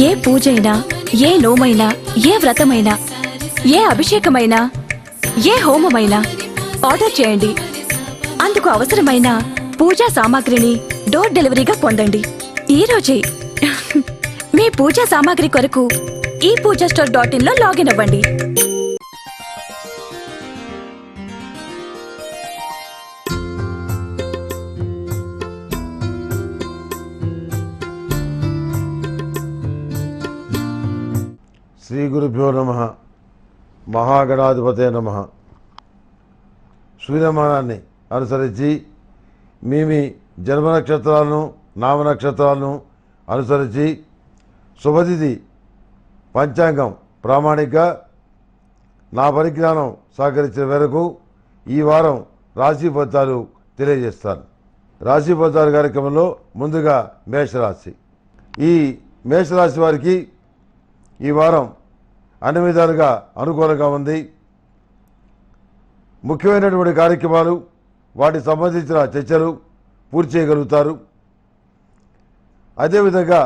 ఏ పూజైనా, ఏ నోమైనా, ఏ వ్రతమైనా, ఏ అభిషేకమైనా, ఏ హోమమైనా ఆర్డర్ చేయండి. అందుకు అవసరమైన పూజా సామాగ్రిని డోర్ డెలివరీగా పొందండి ఈ రోజే. మీ పూజా సామాగ్రి కొరకు ePoojaStore.in లో లాగిన్ అవ్వండి. శ్రీ గురుభ్యో నమః. మహాగణాధిపతే నమః. సూర్యమానాన్ని అనుసరించి మీ జన్మ నక్షత్రాలను, నామ నక్షత్రాలను అనుసరించి శుభతిథి పంచాంగం ప్రామాణిక నా పరిజ్ఞానం సహకరించిన మేరకు ఈ వారం రాశి ఫలితాలు తెలియజేస్తాను. రాశి ఫలితాల కార్యక్రమంలో ముందుగా మేషరాశి. ఈ మేషరాశి వారికి ఈ వారం అన్ని విధాలుగా అనుకూలంగా ఉంది. ముఖ్యమైనటువంటి కార్యక్రమాలు, వాటికి సంబంధించిన చర్చలు పూర్తి చేయగలుగుతారు. అదేవిధంగా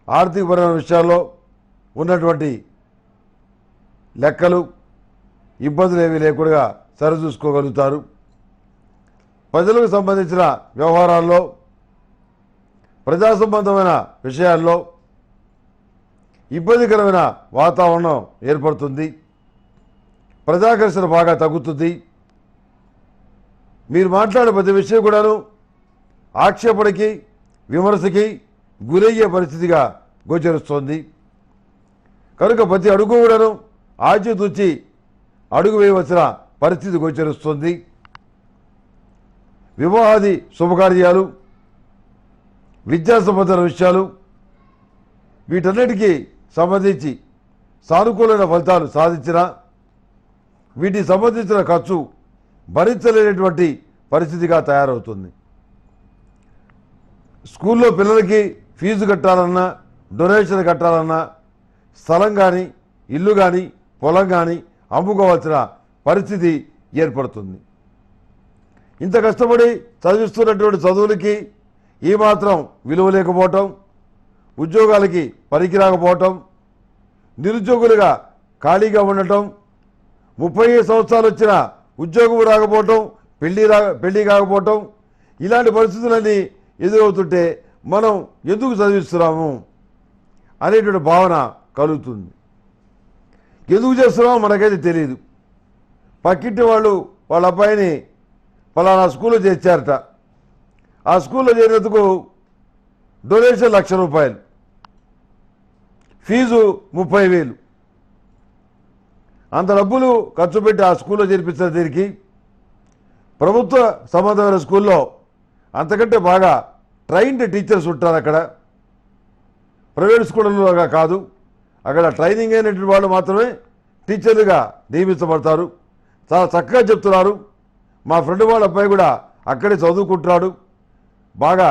ఆర్థికపరమైన విషయాల్లో ఉన్నటువంటి లెక్కలు, ఇబ్బందులు ఏమీ లేకుండా సరిచూసుకోగలుగుతారు. ప్రజలకు సంబంధించిన వ్యవహారాల్లో, ప్రజా సంబంధమైన విషయాల్లో ఇబ్బందికరమైన వాతావరణం ఏర్పడుతుంది. ప్రజాకర్షణ బాగా తగ్గుతుంది. మీరు మాట్లాడే ప్రతి విషయం కూడాను ఆక్షేపణకి, విమర్శకి గురయ్యే పరిస్థితిగా గోచరిస్తోంది. కనుక ప్రతి అడుగు కూడాను ఆచితూచి అడుగు వేయవలసిన పరిస్థితి గోచరిస్తుంది. వివాహాది శుభకార్యాలు, విద్యా సంబంధమైన విషయాలు, వీటన్నిటికీ సంబంధించి సానుకూలమైన ఫలితాలు సాధించిన వీటికి సంబంధించిన ఖర్చు భరించలేనటువంటి పరిస్థితిగా తయారవుతుంది. స్కూల్లో పిల్లలకి ఫీజు కట్టాలన్నా, డొనేషన్ కట్టాలన్నా స్థలం కానీ, ఇల్లు కానీ, పొలం కానీ అమ్ముకోవాల్సిన పరిస్థితి ఏర్పడుతుంది. ఇంత కష్టపడి చదివిస్తున్నటువంటి చదువులకి ఏమాత్రం విలువ లేకపోవటం, ఉద్యోగాలకి పనికిరాకపోవటం, నిరుద్యోగులుగా ఖాళీగా ఉండటం, 30 సంవత్సరాలు వచ్చిన ఉద్యోగం రాకపోవటం, పెళ్లి కాకపోవటం, ఇలాంటి పరిస్థితులన్నీ ఎదురవుతుంటే మనం ఎందుకు చదివిస్తున్నాము అనేటువంటి భావన కలుగుతుంది. ఎందుకు చేస్తున్నామో మనకైతే తెలియదు. పక్కింటి వాళ్ళు వాళ్ళ అబ్బాయిని పలానా స్కూల్లో చేర్చారట. ఆ స్కూల్లో చేరినందుకు డొనేషన్ ₹1,00,000, ఫీజు 30,000. అంత డబ్బులు ఖర్చు పెట్టి ఆ స్కూల్లో చేర్పించిన దీనికి ప్రభుత్వ సంబంధమైన స్కూల్లో అంతకంటే బాగా ట్రైన్డ్ టీచర్స్ ఉంటారు. అక్కడ ప్రైవేట్ స్కూళ్ళలోగా కాదు, అక్కడ ట్రైనింగ్ అయినటువంటి వాళ్ళు మాత్రమే టీచర్లుగా నియమించబడతారు. చాలా చక్కగా చెప్తున్నారు. మా ఫ్రెండ్ వాళ్ళ అబ్బాయి కూడా అక్కడే చదువుకుంటున్నాడు, బాగా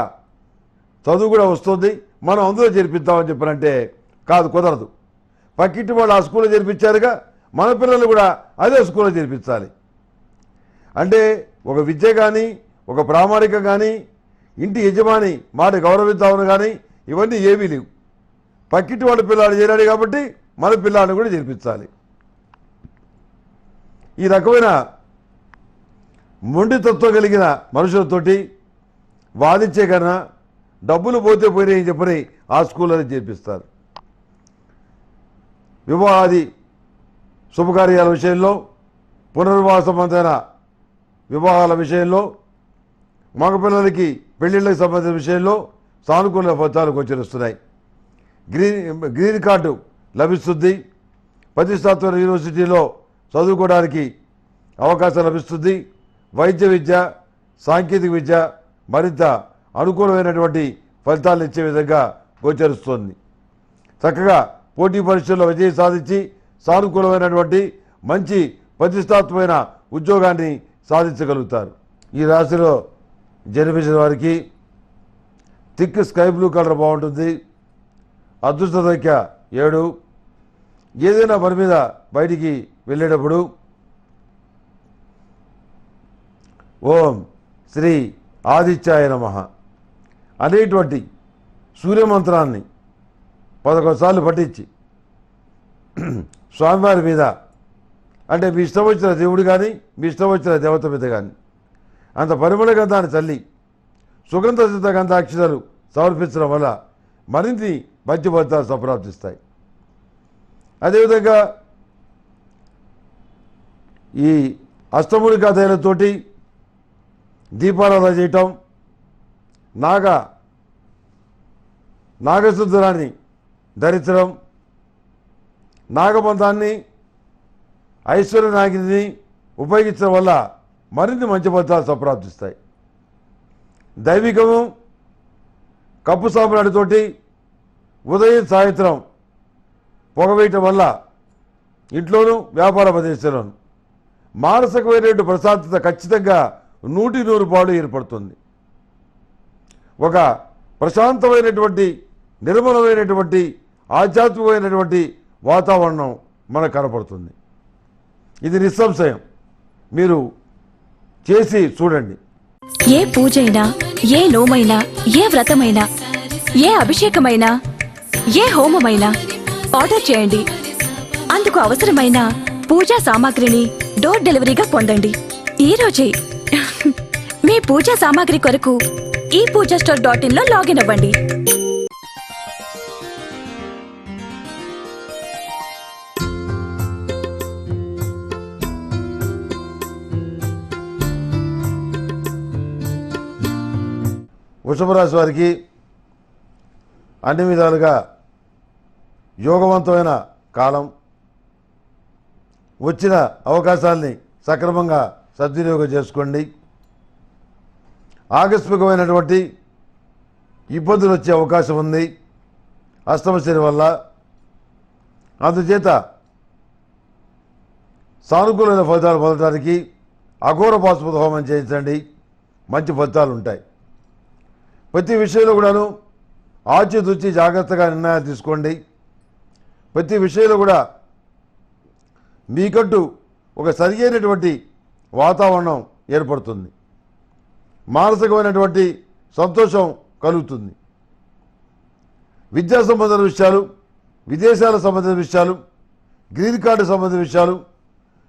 చదువు కూడా వస్తుంది, మనం అందులో చేర్పిద్దామని చెప్పారంటే కాదు, కుదరదు. పక్కింటి వాళ్ళు ఆ స్కూల్లో చేర్పించారుగా, మన పిల్లలు కూడా అదే స్కూల్లో చేర్పించాలి అంటే ఒక విద్య కానీ, ఒక ప్రామాణికం కానీ, ఇంటి యజమాని మాట గౌరవిద్దామని కానీ ఇవన్నీ ఏమీ లేవు. పక్కింటి వాళ్ళ పిల్లాడు చేరాడు కాబట్టి మన పిల్లాడిని కూడా చేర్పించాలి. ఈ రకమైన మొండితత్వం కలిగిన మనుషులతోటి వాదించే కన్నా డబ్బులు పోతే పోయినాయని చెప్పని ఆ స్కూళ్ళని చేర్పిస్తారు. వివాహాది శుభకార్యాల విషయంలో, పునర్వివాహ సంబంధమైన వివాహాల విషయంలో, మగపిల్లలకి పెళ్లిళ్ళకి సంబంధించిన విషయంలో సానుకూల ఫలితాలు గోచరిస్తున్నాయి. గ్రీన్ కార్డు లభిస్తుంది. ప్రతిష్టాత్మక యూనివర్సిటీలో చదువుకోవడానికి అవకాశం లభిస్తుంది. వైద్య విద్య, సాంకేతిక విద్య మరింత అనుకూలమైనటువంటి ఫలితాలు ఇచ్చే విధంగా గోచరిస్తోంది. చక్కగా పోటీ పరీక్షల్లో విజయం సాధించి సానుకూలమైనటువంటి మంచి ప్రతిష్టాత్మకమైన ఉద్యోగాన్ని సాధించగలుగుతారు. ఈ రాశిలో జన్మించిన వారికి థిక్ స్కై బ్లూ కలర్ బాగుంటుంది. అదృష్ట సంఖ్య 7. ఏదైనా పని మీద బయటికి వెళ్ళేటప్పుడు ఓం శ్రీ ఆదిత్యాయ నమః అనేటువంటి సూర్యమంత్రాన్ని 11 సార్లు పట్టించి స్వామివారి మీద, అంటే మీ ఇష్టం వచ్చిన దేవుడు కానీ మీ ఇష్టం వచ్చిన దేవత మీద కానీ అంత పరిమళ గంధాన్ని చల్లి సుగంధ సిద్ధ గంధాక్షరాలు సమర్పించడం వల్ల మరిన్ని మంచి ఫలితాలు సంప్రాప్తిస్తాయి. అదేవిధంగా ఈ అష్టమూలికా తైలంతోటి దీపారాధన చేయటం, నాగసుందరాన్ని ధరించడం, నాగబంధాన్ని, ఐశ్వర్య నాగిని ఉపయోగించడం వల్ల మరిన్ని మంచి ఫలితాలు సంప్రాప్తిస్తాయి. దైవికము కప్పు సాంబ్రాణితోటి ఉదయం సాయంత్రం పొగవేయటం వల్ల ఇంట్లోనూ వ్యాపార ప్రదేశంలోనూ మానసికమైనటువంటి ప్రశాంతత ఖచ్చితంగా 100% ఏర్పడుతుంది. ఒక ప్రశాంతమైనటువంటి నిర్మలమైనటువంటి ఆధ్యాత్మికమైనటువంటి వాతావరణం మనకు కనపడుతుంది. ఇది నిస్సంశయం. మీరు చేసి చూడండి. ఏ పూజైనా, ఏ నోమైనా, ఏ వ్రతమైనా, ఏ అభిషేకమైనా, ఏ హోమమైనా ఆర్డర్ చేయండి. అందుకు అవసరమైన పూజా సామాగ్రిని డోర్ డెలివరీగా పొందండి ఈ రోజే. మీ పూజా సామాగ్రి కొరకు ePoojaStore.in లో లాగిన్ అవ్వండి. వృషభ రాశి వారికి అన్ని విధాలుగా యోగవంతమైన కాలం. వచ్చిన అవకాశాల్ని సక్రమంగా సద్వినియోగం చేసుకోండి. ఆకస్మికమైనటువంటి ఇబ్బందులు వచ్చే అవకాశం ఉంది అష్టమ శని వల్ల. అందుచేత సానుకూలమైన ఫలితాలు పొందడానికి అఘోర పాశుపత హోమం చేయించండి, మంచి ఫలితాలు ఉంటాయి. ప్రతి విషయంలో కూడాను ఆచితూచి జాగ్రత్తగా నిర్ణయాలు తీసుకోండి. ప్రతి విషయంలో కూడా మీకంటూ ఒక సరియైనటువంటి వాతావరణం ఏర్పడుతుంది. మానసికమైనటువంటి సంతోషం కలుగుతుంది. విద్యా సంబంధించిన విషయాలు, విదేశాలకు సంబంధించిన విషయాలు, గ్రీన్ కార్డు సంబంధించిన విషయాలు,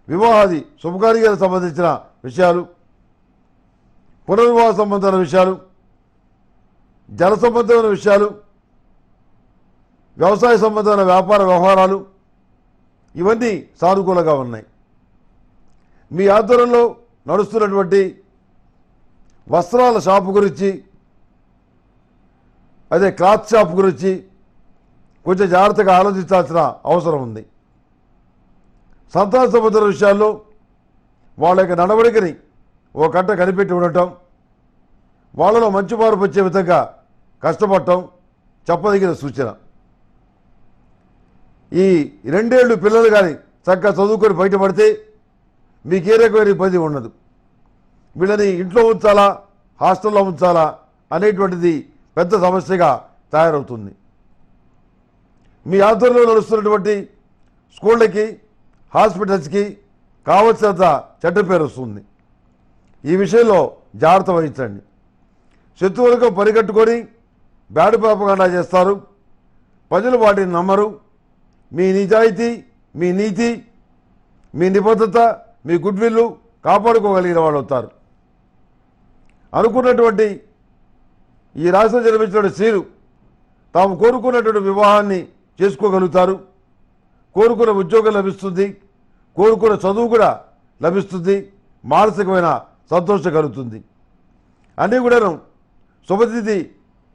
వివాహాది శుభకార్యాలకు సంబంధించిన విషయాలు, పునర్వివాహ సంబంధమైన విషయాలు, జల సంబంధమైన విషయాలు, వ్యవసాయ సంబంధమైన వ్యాపార వ్యవహారాలు ఇవన్నీ సానుకూలంగా ఉన్నాయి. మీ ఆధ్వర్యంలో నడుస్తున్నటువంటి వస్త్రాల షాపు గురించి, అదే క్లాత్ షాప్ గురించి కొంచెం జాగ్రత్తగా ఆలోచించాల్సిన అవసరం ఉంది. సంతాన సంబంధమైన విషయాల్లో వాళ్ళ యొక్క నడవడికని ఓ కంట కనిపెట్టి ఉండటం, వాళ్ళలో మంచి మార్పు వచ్చే విధంగా కష్టపడటం చెప్పదగిన సూచన. ఈ 2 ఏళ్ళు పిల్లలు కానీ చక్కగా చదువుకొని బయటపడితే మీకు ఏ రకమైన ఇబ్బంది ఉండదు. వీళ్ళని ఇంట్లో ఉంచాలా హాస్టల్లో ఉంచాలా అనేటువంటిది పెద్ద సమస్యగా తయారవుతుంది. మీ ఆధ్వర్యంలో నడుస్తున్నటువంటి స్కూళ్ళకి, హాస్పిటల్స్కి కావలసినంత చెడ్డ పేరు వస్తుంది. ఈ విషయంలో జాగ్రత్త వహించండి. శత్రువులకు పరిగట్టుకొని బ్యాడ్ ప్రాపగాండా చేస్తారు. ప్రజలు వాటిని నమ్మరు. మీ నిజాయితీ, మీ నీతి, మీ నిబద్ధత, మీ గుడ్ విల్ కాపాడుకోగలిగిన వాళ్ళు అవుతారు. అనుకున్నటువంటి ఈ రాష్ట్రం జన్మించిన స్త్రీలు తాము కోరుకున్నటువంటి వివాహాన్ని చేసుకోగలుగుతారు. కోరుకున్న ఉద్యోగం లభిస్తుంది, కోరుకున్న చదువు కూడా లభిస్తుంది, మానసికమైన సంతోషం కలుగుతుంది. అన్నీ కూడాను శుభతిథి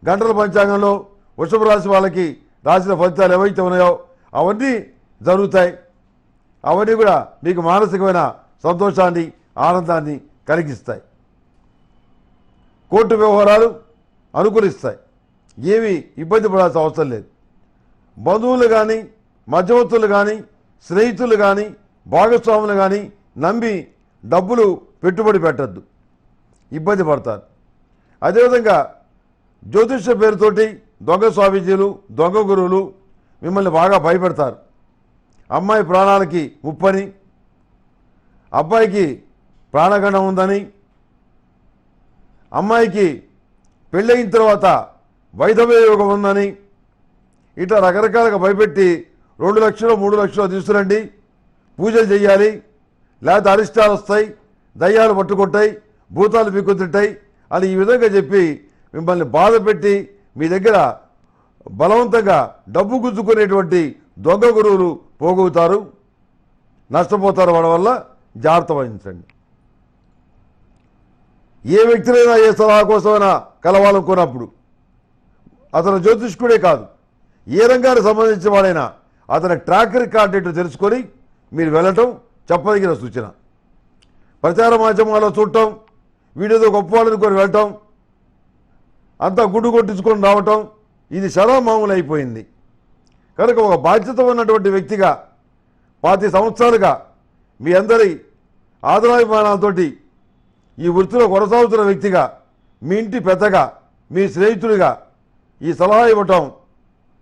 గంటల పంచాంగంలో వృషభ రాశి వాళ్ళకి రాసిన ఫలితాలు ఏవైతే ఉన్నాయో అవన్నీ జరుగుతాయి. అవన్నీ కూడా మీకు మానసికమైన సంతోషాన్ని, ఆనందాన్ని కలిగిస్తాయి. కోర్టు వ్యవహారాలు అనుకూలిస్తాయి. ఏమీ ఇబ్బంది పడాల్సిన అవసరం లేదు. బంధువులు కానీ, మధ్యవర్తులు కానీ, స్నేహితులు కానీ, భాగస్వాములు కానీ నమ్మి డబ్బులు పెట్టుబడి పెట్టద్దు, ఇబ్బంది పడతారు. అదేవిధంగా జ్యోతిష్య పేరుతోటి దొంగ స్వామీజీలు, దొంగ గురువులు మిమ్మల్ని బాగా భయపెడతారు. అమ్మాయి ప్రాణాలకి ముప్పని, అబ్బాయికి ప్రాణగండం ఉందని, అమ్మాయికి పెళ్ళయిన తర్వాత వైధవ్య యోగం ఉందని ఇట్లా రకరకాలుగా భయపెట్టి 2 లక్షలు 3 లక్షలు తీసుకురండి, పూజలు చేయాలి, లేకపోతే అరిష్టాలు వస్తాయి, దయ్యాలు పట్టుకుంటాయి, భూతాలు పీక్కుతుంటాయి అని ఈ విధంగా చెప్పి మిమ్మల్ని బాధ పెట్టి మీ దగ్గర బలవంతంగా డబ్బు గుంజుకునేటువంటి దొంగ గురువులు పోగొతారు, నష్టపోతారు. వాళ్ళ వల్ల జాగ్రత్త వహించండి. ఏ వ్యక్తులైనా ఏ సలహా కోసమైనా కలవాలనుకున్నప్పుడు అతను జ్యోతిష్కుడే కాదు, ఏ రంగానికి సంబంధించిన వాడైనా అతని ట్రాక్ రికార్డ్ ఏంటో తెలుసుకొని మీరు వెళ్ళటం చెప్పదగిన సూచన. ప్రచార మాధ్యమాల్లో చూడటం, వీడియోతో గొప్పవాళ్ళనుకొని వెళ్ళటం, అంతా గుడ్డు కొట్టించుకొని రావటం ఇది సదా మామూలు అయిపోయింది. కనుక ఒక బాధ్యత ఉన్నటువంటి వ్యక్తిగా 25 సంవత్సరాలుగా మీ అందరి ఆదరాభిమానాలతోటి ఈ వృత్తిలో కొనసాగుతున్న వ్యక్తిగా, మీ ఇంటి పెద్దగా, మీ స్నేహితుడిగా ఈ సలహా ఇవ్వటం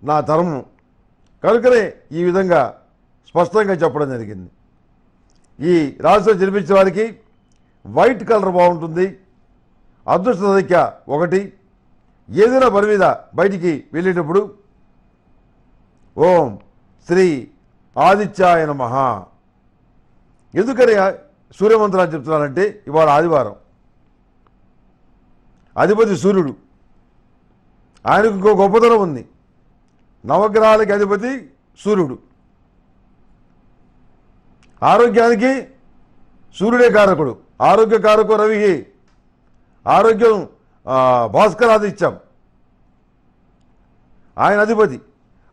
నా ధర్మం. కనుకనే ఈ విధంగా స్పష్టంగా చెప్పడం జరిగింది. ఈ రాశిలో జన్మించిన వారికి వైట్ కలర్ బాగుంటుంది. అదృష్ట సంఖ్య 1. ఏదైనా పని మీద బయటికి వెళ్ళేటప్పుడు ఓం శ్రీ ఆదిత్యాయ నమః. ఎందుకని సూర్యమంత్రాలు చెప్తున్నానంటే ఇవాళ ఆదివారం, అధిపతి సూర్యుడు, ఆయనకు ఇంకో గొప్పతనం ఉంది. నవగ్రహాలకి అధిపతి సూర్యుడు, ఆరోగ్యానికి సూర్యుడే కారకుడు. ఆరోగ్య కారకు రవి, ఆరోగ్యం భాస్కరాదిత్యం, ఆయన అధిపతి.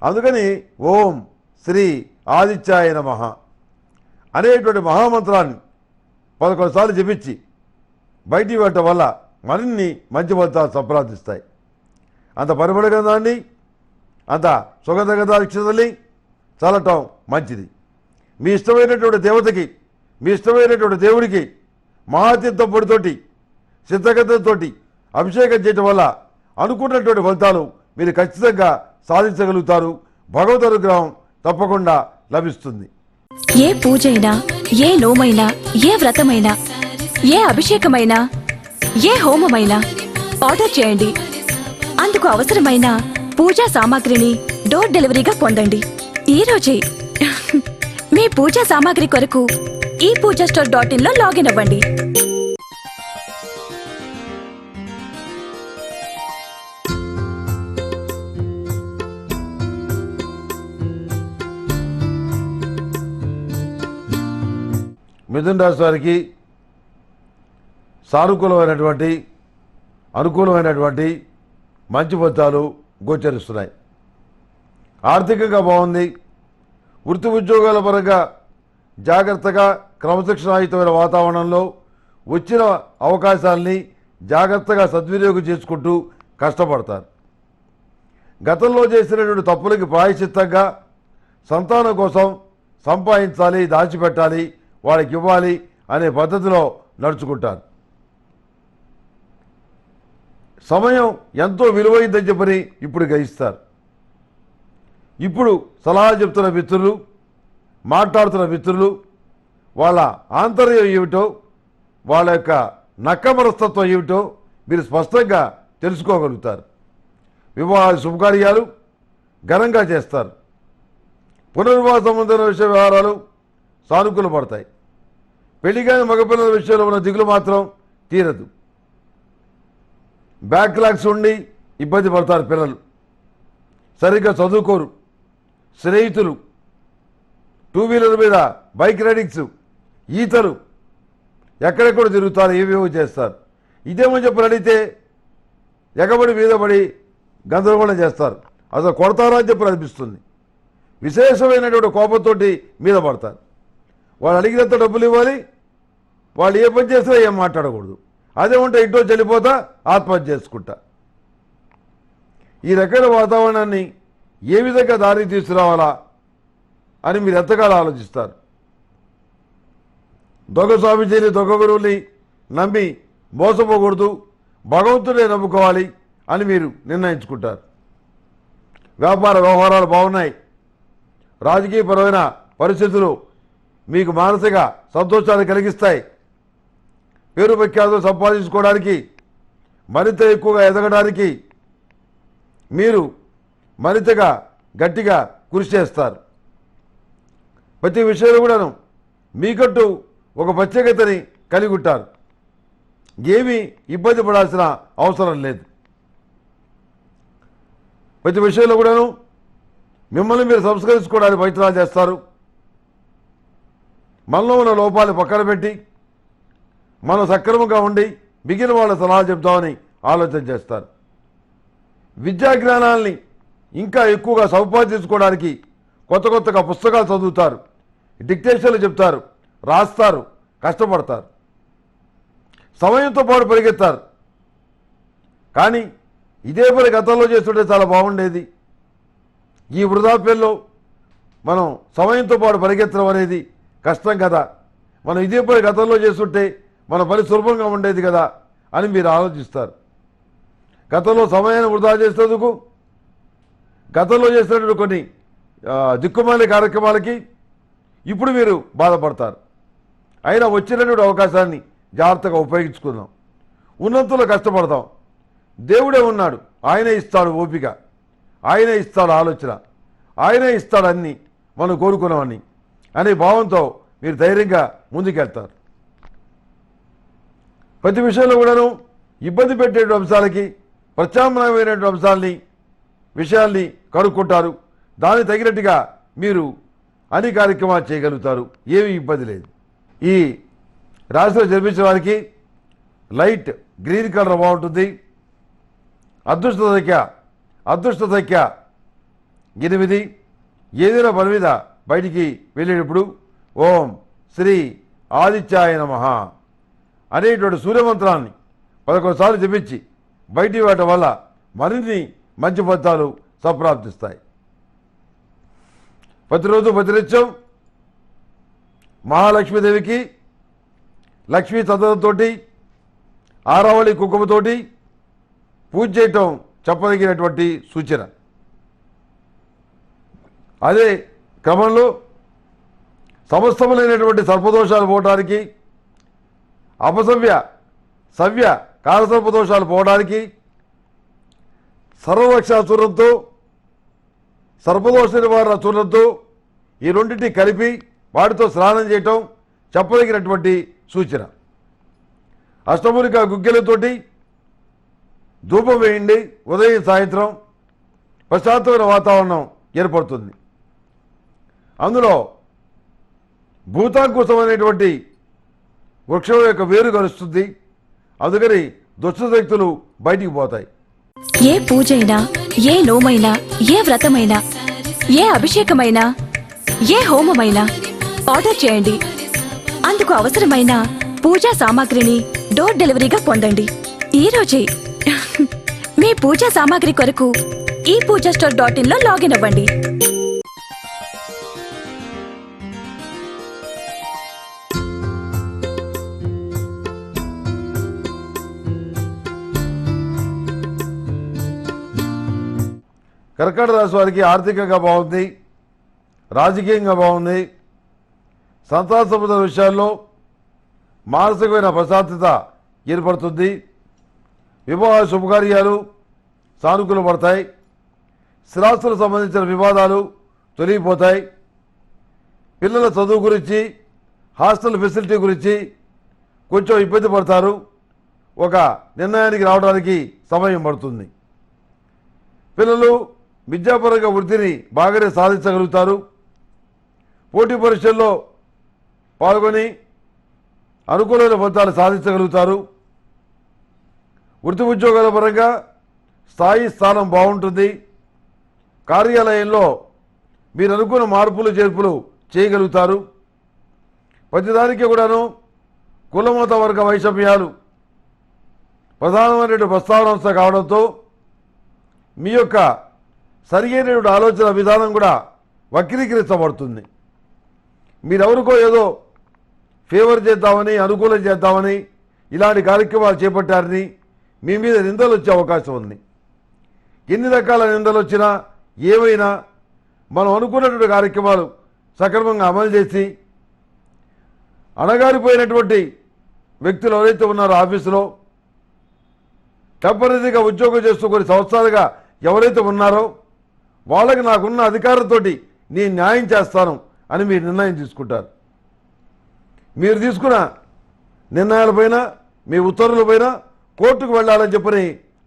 అందుకని ఓం శ్రీ ఆదిత్యాయ నమః అనేటువంటి మహామంత్రాన్ని 11 సార్లు జపించి బయటికి వెళ్ళటం వల్ల మరిన్ని మంచి ఫలితాలు సంప్రాప్తిస్తాయి. అంత పరిమళ గంధాన్ని, అంత సుగంధ గంధాక్షతల్ని చల్లటం మంచిది. మీ ఇష్టమైనటువంటి దేవతకి, మీ ఇష్టమైనటువంటి దేవుడికి మహాతీర్థం పొడితోటి, సిద్ధగంధంతో అభిషేకం చేయటం వల్ల అనుకున్నటువంటి ఫలితాలు మీరు ఖచ్చితంగా సాధించగలుగుతారు. భగవద్ అనుగ్రహం తప్పకుండా లభిస్తుంది. ఏ పూజైనా, ఏ నోమైనా, ఏ వ్రతమైనా, ఏ అభిషేకమైనా, ఏ హోమమైనా ఆర్డర్ చేయండి. అందుకు అవసరమైన పూజా సామాగ్రిని డోర్ డెలివరీగా పొందండి ఈ రోజే. మీ పూజా సామాగ్రి కొరకు ఈ పూజాస్టోర్.in లో లాగిన్ అవ్వండి. మిథున రాశి వారికి సానుకూలమైనటువంటి, అనుకూలమైనటువంటి మంచి ఫలితాలు గోచరిస్తున్నాయి. ఆర్థికంగా బాగుంది. వృత్తి ఉద్యోగాల పరంగా జాగ్రత్తగా క్రమశిక్షణాయుతమైన వాతావరణంలో వచ్చిన అవకాశాలని జాగ్రత్తగా సద్వినియోగం చేసుకుంటూ కష్టపడతారు. గతంలో చేసినటువంటి తప్పులకి ప్రాయశ్చిత్తంగా సంతానం కోసం సంపాదించాలి, దాచిపెట్టాలి, వాళ్ళకి ఇవ్వాలి అనే పద్ధతిలో నడుచుకుంటారు. సమయం ఎంతో విలువైందని చెప్పని ఇప్పుడు గ్రహిస్తారు. ఇప్పుడు సలహా చెప్తున్న మిత్రులు, మాట్లాడుతున్న మిత్రులు వాళ్ళ ఆంతర్యం ఏమిటో, వాళ్ళ యొక్క నక్క మనస్తత్వం ఏమిటో మీరు స్పష్టంగా తెలుసుకోగలుగుతారు. వివాహ శుభకార్యాలు ఘనంగా చేస్తారు. పునర్వివాహ సంబంధమైన విషయ వ్యవహారాలు సానుకూల పడతాయి. పెళ్లిగాని మగపిల్లల విషయంలో ఉన్న దిగులు మాత్రం తీరదు. బ్యాక్లాగ్స్ ఉండి ఇబ్బంది పడతారు పిల్లలు, సరిగ్గా చదువుకోరు. స్నేహితులు, 2 వీలర్ మీద బైక్ రైడింగ్స్, ఈతలు, ఎక్కడెక్కడ తిరుగుతారు, ఏవేవో చేస్తారు. ఇదేమో చెప్పని అడిగితే ఎగబడి మీద పడి గందరగోళం చేస్తారు. అసలు కొడతారా అని చెప్పి అనిపిస్తుంది. విశేషమైనటువంటి కోపంతో మీద పడతారు. వాళ్ళు అడిగినంత డబ్బులు ఇవ్వాలి, వాళ్ళు ఏ పని చేసినా ఏం మాట్లాడకూడదు. అదే ఉంటే ఇంట్లో చెల్లిపోతా ఆత్మహత్య చేసుకుంటా. ఈ రకమైన వాతావరణాన్ని ఏ విధంగా దారి తీసుకురావాలా అని మీరు ఎంతకాలం ఆలోచిస్తారు. దొంగ స్వామీజీని, దొంగ గురువుని నమ్మి మోసపోకూడదు, భగవంతుడే నమ్ముకోవాలి అని మీరు నిర్ణయించుకుంటారు. వ్యాపార వ్యవహారాలు బాగున్నాయి. రాజకీయపరమైన పరిస్థితులు మీకు మానసిక సంతోషాన్ని కలిగిస్తాయి. పేరు ప్రఖ్యాతులు సంపాదించుకోవడానికి, మరింత ఎక్కువగా ఎదగడానికి, మీరు మరింతగా గట్టిగా కృషి చేస్తారు. ప్రతి విషయంలో కూడాను మీకంటూ ఒక ప్రత్యేకతని కలిగి ఉంటారు. ఏమీ ఇబ్బంది పడాల్సిన అవసరం లేదు. ప్రతి విషయంలో కూడాను మిమ్మల్ని మీరు సంస్కరించుకోవడానికి ప్రయత్నాలు చేస్తారు. మనలో ఉన్న లోపాలు పక్కన పెట్టి మనం సక్రమంగా ఉండి మిగిలిన వాళ్ళ సలహాలు చెప్తామని ఆలోచన చేస్తారు. విద్యా జ్ఞానాల్ని ఇంకా ఎక్కువగా సంపాదించుకోవడానికి కొత్తగా పుస్తకాలు చదువుతారు, డిక్టేషన్లు చెప్తారు, రాస్తారు, కష్టపడతారు, సమయంతో పాటు పరిగెత్తారు. కానీ ఇదే పని గతంలో చేస్తుంటే చాలా బాగుండేది. ఈ వృద్ధాప్యంలో మనం సమయంతో పాటు పరిగెత్తడం అనేది కష్టం కదా, మనం ఇదే పని గతంలో చేస్తుంటే మన పని సులభంగా ఉండేది కదా అని మీరు ఆలోచిస్తారు. గతంలో సమయాన్ని వృధా చేసేందుకు గతంలో చేసినటువంటి కొన్ని దిక్కుమాలి కార్యక్రమాలకి ఇప్పుడు మీరు బాధపడతారు. అయినా వచ్చినటువంటి అవకాశాన్ని జాగ్రత్తగా ఉపయోగించుకుందాం, ఉన్నంతలో కష్టపడదాం. దేవుడే ఉన్నాడు, ఆయనే ఇస్తాడు ఓపిక, ఆయనే ఇస్తాడు ఆలోచన, ఆయనే ఇస్తాడు అన్నీ మనం కోరుకున్నామని అనే భావంతో మీరు ధైర్యంగా ముందుకెళ్తారు. ప్రతి విషయంలో కూడాను ఇబ్బంది పెట్టేటువంటి అంశాలకి ప్రత్యామ్నాయమైనటువంటి విషయాల్ని కనుక్కుంటారు. దానికి తగినట్టుగా మీరు అన్ని కార్యక్రమాలు చేయగలుగుతారు. ఏమీ ఇబ్బంది లేదు. ఈ రాశిలో జన్మించిన వారికి లైట్ గ్రీన్ కలర్ బాగుంటుంది. అదృష్ట సంఖ్య 8. ఏదైనా పని మీద బయటికి వెళ్ళేటప్పుడు ఓం శ్రీ ఆదిత్యాయ నమః అనేటువంటి సూర్యమంత్రాన్ని 11 సార్లు జపించి బయటికి వెళ్ళటం వల్ల మరిన్ని మంచి ఫలితాలు సంప్రాప్తిస్తాయి. ప్రతిరోజు ప్రతినిత్యం మహాలక్ష్మీదేవికి లక్ష్మీ చందనంతో ఆరావళి కుంకుమతోటి పూజ చేయటం చెప్పదగినటువంటి సూచన. అదే క్రమంలో సమస్తములైనటువంటి సర్పదోషాలు పోవడానికి, సవ్య కాలసర్పదోషాలు పోవడానికి సర్వరక్షా చూర్ణంతో, సర్పదోష నివారణ చూర్ణంతో ఈ రెండింటిని కలిపి వాటితో స్నానం చేయటం చెప్పదగినటువంటి సూచన. అష్టమూలిక గుగ్గిలతోటి ధూపం వేయండి. ఉదయం సాయంత్రం ప్రశాంతమైన వాతావరణం ఏర్పడుతుంది. అందులో భూతాంకుశం అనేటువంటి వృక్షం యొక్క వేరు కలుస్తుంది. అందుకని దుష్ట శక్తులు బయటికి పోతాయి. ఏ పూజైనా, ఏ నోమైనా, ఏ వ్రతమైనా, ఏ అభిషేకమైనా, ఏ హోమమైనా ఆర్డర్ చేయండి. అందుకు అవసరమైన పూజా సామాగ్రిని డోర్ డెలివరీగా పొందండి ఈ రోజే. మీ పూజా సామాగ్రి కొరకు ePoojaStore.in లో లాగిన్ అవ్వండి. కర్కాటక రాశి వారికి ఆర్థికంగా బాగుంది, రాజకీయంగా బాగుంది. సంతాన సంబంధ విషయాల్లో మానసికమైన ప్రశాంతత ఏర్పడుతుంది. వివాహ శుభకార్యాలు సానుకూల పడతాయి. స్థిరాస్తులకు సంబంధించిన వివాదాలు తొలగిపోతాయి. పిల్లల చదువు గురించి, హాస్టల్ ఫెసిలిటీ గురించి కొంచెం ఇబ్బంది పడతారు. ఒక నిర్ణయానికి రావడానికి సమయం పడుతుంది. పిల్లలు విద్యాపరంగా వృద్ధిని బాగానే సాధించగలుగుతారు. పోటీ పరీక్షల్లో పాల్గొని అనుకూలమైన ఫలితాలు సాధించగలుగుతారు. వృత్తి ఉద్యోగాల పరంగా స్థానం బాగుంటుంది. కార్యాలయంలో మీరు అనుకున్న మార్పులు చేర్పులు చేయగలుగుతారు. ప్రతిదానికి కూడాను కులమత వర్గ వైషమ్యాలు ప్రధానమైనటువంటి ప్రస్తావనాంశం కావడంతో మీ యొక్క సరియైనటువంటి ఆలోచన విధానం కూడా వక్రీకరించబడుతుంది. మీరెవరికో ఏదో ఫేవర్ చేద్దామని, అనుకూలం చేద్దామని ఇలాంటి కార్యక్రమాలు చేపట్టారని మీ మీద నిందలు వచ్చే అవకాశం ఉంది. ఎన్ని రకాల నిందలు వచ్చినా ఏమైనా మనం అనుకున్నటువంటి కార్యక్రమాలు సక్రమంగా అమలు చేసి అణగారిపోయినటువంటి వ్యక్తులు ఎవరైతే ఉన్నారో ఆఫీసులో టెంపరీగా ఉద్యోగం చేస్తూ కొన్ని సంవత్సరాలుగా ఎవరైతే ఉన్నారో వాళ్ళకి నాకున్న అధికారంతో నేను న్యాయం చేస్తాను అని మీరు నిర్ణయం తీసుకుంటారు. మీరు తీసుకున్న నిర్ణయాలపైన మీ ఉత్తర్వులపైన కోర్టుకు వెళ్ళాలని చెప్పని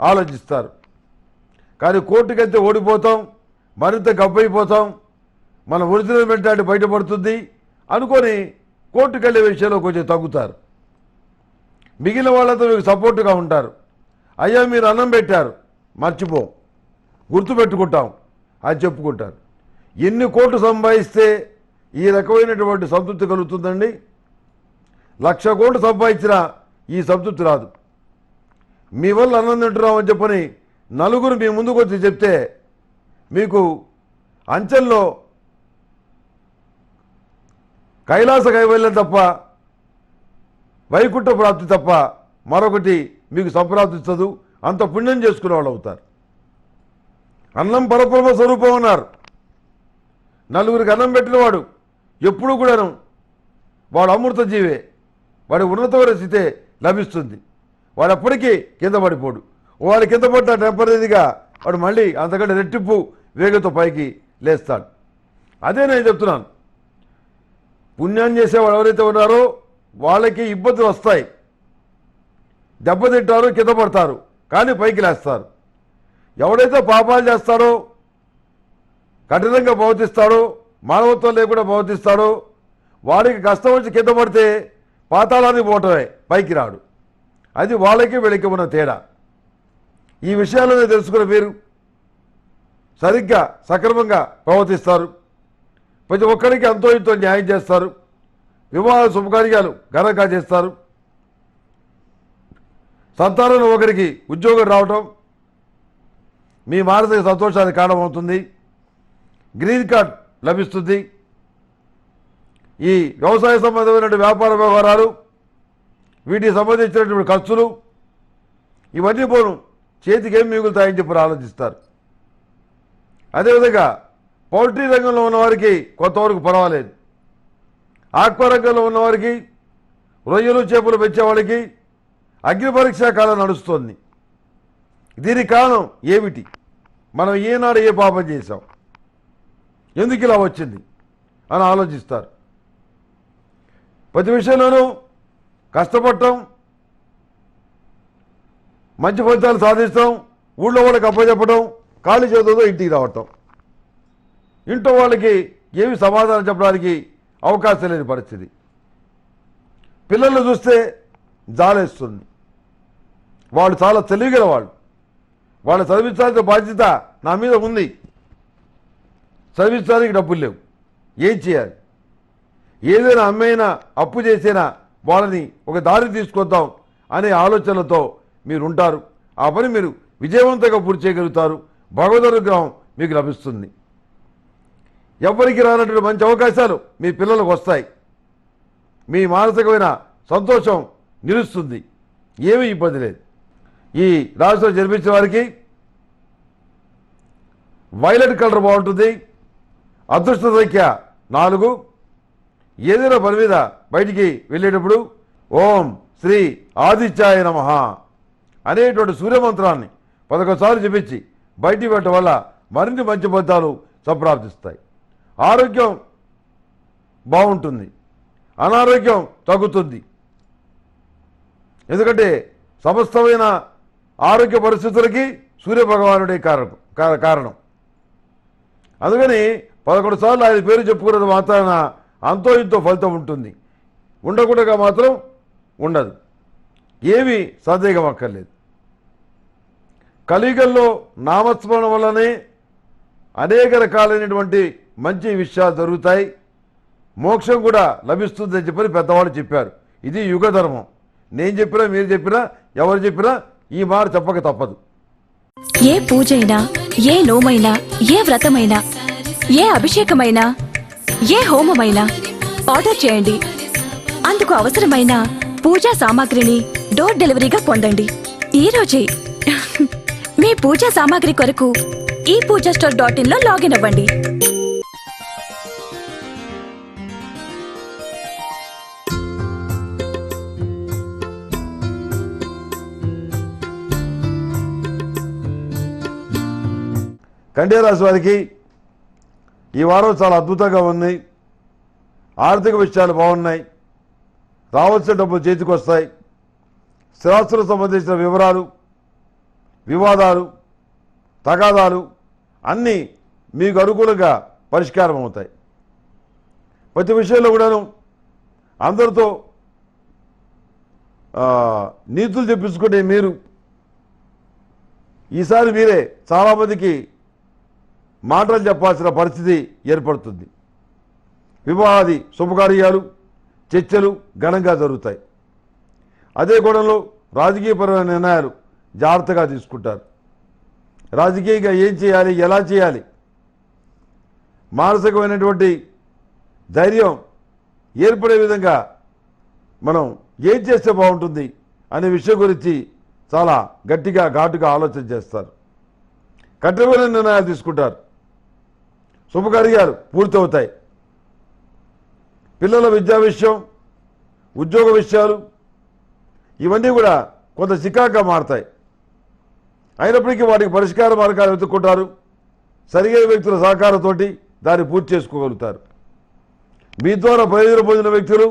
ఆలోచిస్తారు. కానీ కోర్టుకి వెళ్తే ఓడిపోతాం, మరింత గబ్బైపోతాం, మన ఒరిజినల్ మెంటాలిటీ బయటపడుతుంది అనుకొని కోర్టుకు వెళ్ళే విషయంలో కొంచెం తగ్గుతారు. మిగిలిన వాళ్ళతో మీకు సపోర్టుగా ఉంటారు. అయ్యా మీరు అన్నం పెట్టారు, మర్చిపోం, గుర్తుపెట్టుకుంటాం అని చెప్పుకుంటారు. ఎన్ని కోట్లు సంపాదిస్తే ఈ రకమైనటువంటి సంతృప్తి కలుగుతుందండి? 1,00,000 కోట్లు సంపాదించినా ఈ సంతృప్తి రాదు. మీ వల్ల అన్నం తింటున్నామని చెప్పని నలుగురు మీ ముందుకు వచ్చి చెప్తే మీకు అంచెల్లో కైలాస కైవల్యం తప్ప, వైకుంఠ ప్రాప్తి తప్ప మరొకటి మీకు సంప్రాప్తించదు. అంత పుణ్యం చేసుకునే వాళ్ళు అవుతారు. అన్నం పరబ్రహ్మ స్వరూపం అన్నారు. నలుగురికి అన్నం పెట్టినవాడు ఎప్పుడూ కూడాను వాడు అమృత జీవే, వాడి ఉన్నతమైన స్థితే లభిస్తుంది. వాడు ఎప్పటికీ కింద పడిపోడు. వాడు కింద పడ్డ టెంపరీగా వాడు మళ్ళీ అంతకంటే రెట్టింపు వేగంతో పైకి లేస్తాడు. అదే నేను చెప్తున్నాను. పుణ్యం చేసేవాడు ఎవరైతే ఉన్నారో వాళ్ళకి ఇబ్బందులు వస్తాయి, దెబ్బతింటారు, కింద పడతారు, కానీ పైకి లేస్తారు. ఎవడైతే పాపాలు చేస్తాడో, కఠినంగా ప్రవర్తిస్తాడో, మానవత్వం లేకుండా ప్రవర్తిస్తాడో వాడికి కష్టం వచ్చి కింద పడితే పాతాళానికి పోవటమే, పైకి రాడు. అది వాళ్ళకి వీళ్ళకి ఉన్న తేడా. ఈ విషయాలను తెలుసుకున్న మీరు సరిగ్గా సక్రమంగా ప్రవర్తిస్తారు. ప్రతి ఒక్కరికి అంతో ఇంతో న్యాయం చేస్తారు. వివాహ శుభకార్యాలు ఘనంగా చేస్తారు. సంతానంలో ఒకరికి ఉద్యోగం రావటం మీ మానసిక సంతోషానికి కారణమవుతుంది. గ్రీన్ కార్డ్ లభిస్తుంది. ఈ వ్యవసాయ సంబంధమైనటువంటి వ్యాపార వ్యవహారాలు, వీటికి సంబంధించినటువంటి ఖర్చులు ఇవన్నీ పోను చేతికి ఏం మిగులుతాయని చెప్పి ఆలోచిస్తారు. అదేవిధంగా పౌల్ట్రీ రంగంలో ఉన్నవారికి కొంతవరకు పర్వాలేదు. ఆక్వా రంగంలో ఉన్నవారికి, రొయ్యలు చేపలు పెంచేవాళ్ళకి అగ్ని పరీక్షా కాలం నడుస్తోంది. దీనికి కారణం ఏమిటి? మనం ఏనాడు ఏ పాపం చేశాం, ఎందుకు ఇలా వచ్చింది అని ఆలోచిస్తారు. ప్రతి విషయంలోనూ కష్టపడటం, మంచి ఫలితాలు సాధిస్తాం, ఊళ్ళో వాళ్ళకి అప్పచెప్పడం, ఖాళీ చేతులతో ఇంటికి రావటం, ఇంట్లో వాళ్ళకి ఏమి సమాధానం చెప్పడానికి అవకాశం లేని పరిస్థితి. పిల్లలను చూస్తే జాలేస్తుంది. వాళ్ళు చాలా తెలివిగల వాళ్ళు. వాళ్ళు చదివించాల్సిన బాధ్యత నా మీద ఉంది. చదివించడానికి డబ్బులు లేవు, ఏం చేయాలి? ఏదైనా అమ్మైనా అప్పు చేసినా వాళ్ళని ఒక దారి తీసుకొద్దాం అనే ఆలోచనలతో మీరు ఉంటారు. ఆ పని మీరు విజయవంతంగా పూర్తి చేయగలుగుతారు. భగవద్ అనుగ్రహం మీకు లభిస్తుంది. ఎవరికి రానటువంటి మంచి అవకాశాలు మీ పిల్లలకు వస్తాయి. మీ మానసికమైన సంతోషం నిలుస్తుంది. ఏమీ ఇబ్బంది లేదు. ఈ రాశిలో జన్మించిన వారికి వైలెట్ కలర్ బాగుంటుంది. అదృష్ట సంఖ్య 4. ఏదైనా పని మీద బయటికి వెళ్ళేటప్పుడు ఓం శ్రీ ఆదిత్యాయ నమః అనేటువంటి సూర్యమంత్రాన్ని 11 సార్లు జపించి బయటికి పెట్టడం వల్ల మరిన్ని మంచి ఫలితాలు సంప్రాప్తిస్తాయి. ఆరోగ్యం బాగుంటుంది, అనారోగ్యం తగ్గుతుంది. ఎందుకంటే సమస్తమైన ఆరోగ్య పరిస్థితులకి సూర్యభగవానుడే కారణం. అందుకని 11 సార్లు ఆయన పేరు చెప్పుకున్నది మాత్రాన అంతో ఇంతో ఫలితం ఉంటుంది. ఉండకుండా మాత్రం ఉండదు. ఏమీ సందేహం అక్కర్లేదు. కలియుగంలో నామస్మరణ వల్లనే అనేక రకాలైనటువంటి మంచి విషయాలు జరుగుతాయి. మోక్షం కూడా లభిస్తుందని చెప్పని పెద్దవాళ్ళు చెప్పారు. ఇది యుగ ధర్మం. నేను చెప్పినా, మీరు చెప్పినా, ఎవరు చెప్పినా ఈ మాట చెప్పక తప్పదు. ఏ పూజైనా, ఏ నోమైనా, ఏ వ్రతమైనా, ఏ అభిషేకమైనా, ఏ హోమమైనా ఆర్డర్ చేయండి. అందుకు అవసరమైన పూజా సామాగ్రిని డోర్ డెలివరీగా పొందండి ఈ రోజే. మీ పూజా సామాగ్రి కొరకు ePoojaStore.in లో లాగిన్ అవ్వండి. కన్యా రాశి వారికి ఈ వారం చాలా అద్భుతంగా ఉంది. ఆర్థిక విషయాలు బాగున్నాయి. రావాల్సిన డబ్బులు చేతికి వస్తాయి. స్థిరాస్తులకు సంబంధించిన వివరాలు, వివాదాలు, తగాదాలు అన్నీ మీకు అనుకూలంగా పరిష్కారం అవుతాయి. ప్రతి విషయంలో కూడాను అందరితో నీతులు చెప్పించుకునే మీరు ఈసారి మీరే చాలామందికి మాటలు చెప్పాల్సిన పరిస్థితి ఏర్పడుతుంది. వివాహాది శుభకార్యాలు, చర్చలు ఘనంగా జరుగుతాయి. అదే కోణంలో రాజకీయపరమైన నిర్ణయాలు జాగ్రత్తగా తీసుకుంటారు. రాజకీయంగా ఏం చేయాలి, ఎలా చేయాలి, మానసికమైనటువంటి ధైర్యం ఏర్పడే విధంగా మనం ఏం చేస్తే బాగుంటుంది అనే విషయం గురించి చాలా గట్టిగా ఘాటుగా ఆలోచన చేస్తారు. కఠినమైన నిర్ణయాలు తీసుకుంటారు. శుభకార్యాలు పూర్తవుతాయి. పిల్లల విద్యా విషయం, ఉద్యోగ విషయాలు ఇవన్నీ కూడా కొంత చికాకుగా మారతాయి. అయినప్పటికీ వాటికి పరిష్కార మార్గాలు వెతుక్కుంటారు. సరిగైన వ్యక్తుల సహకారంతో దాన్ని పూర్తి చేసుకోగలుగుతారు. మీ ద్వారా ప్రయోజనం పొందిన వ్యక్తులు,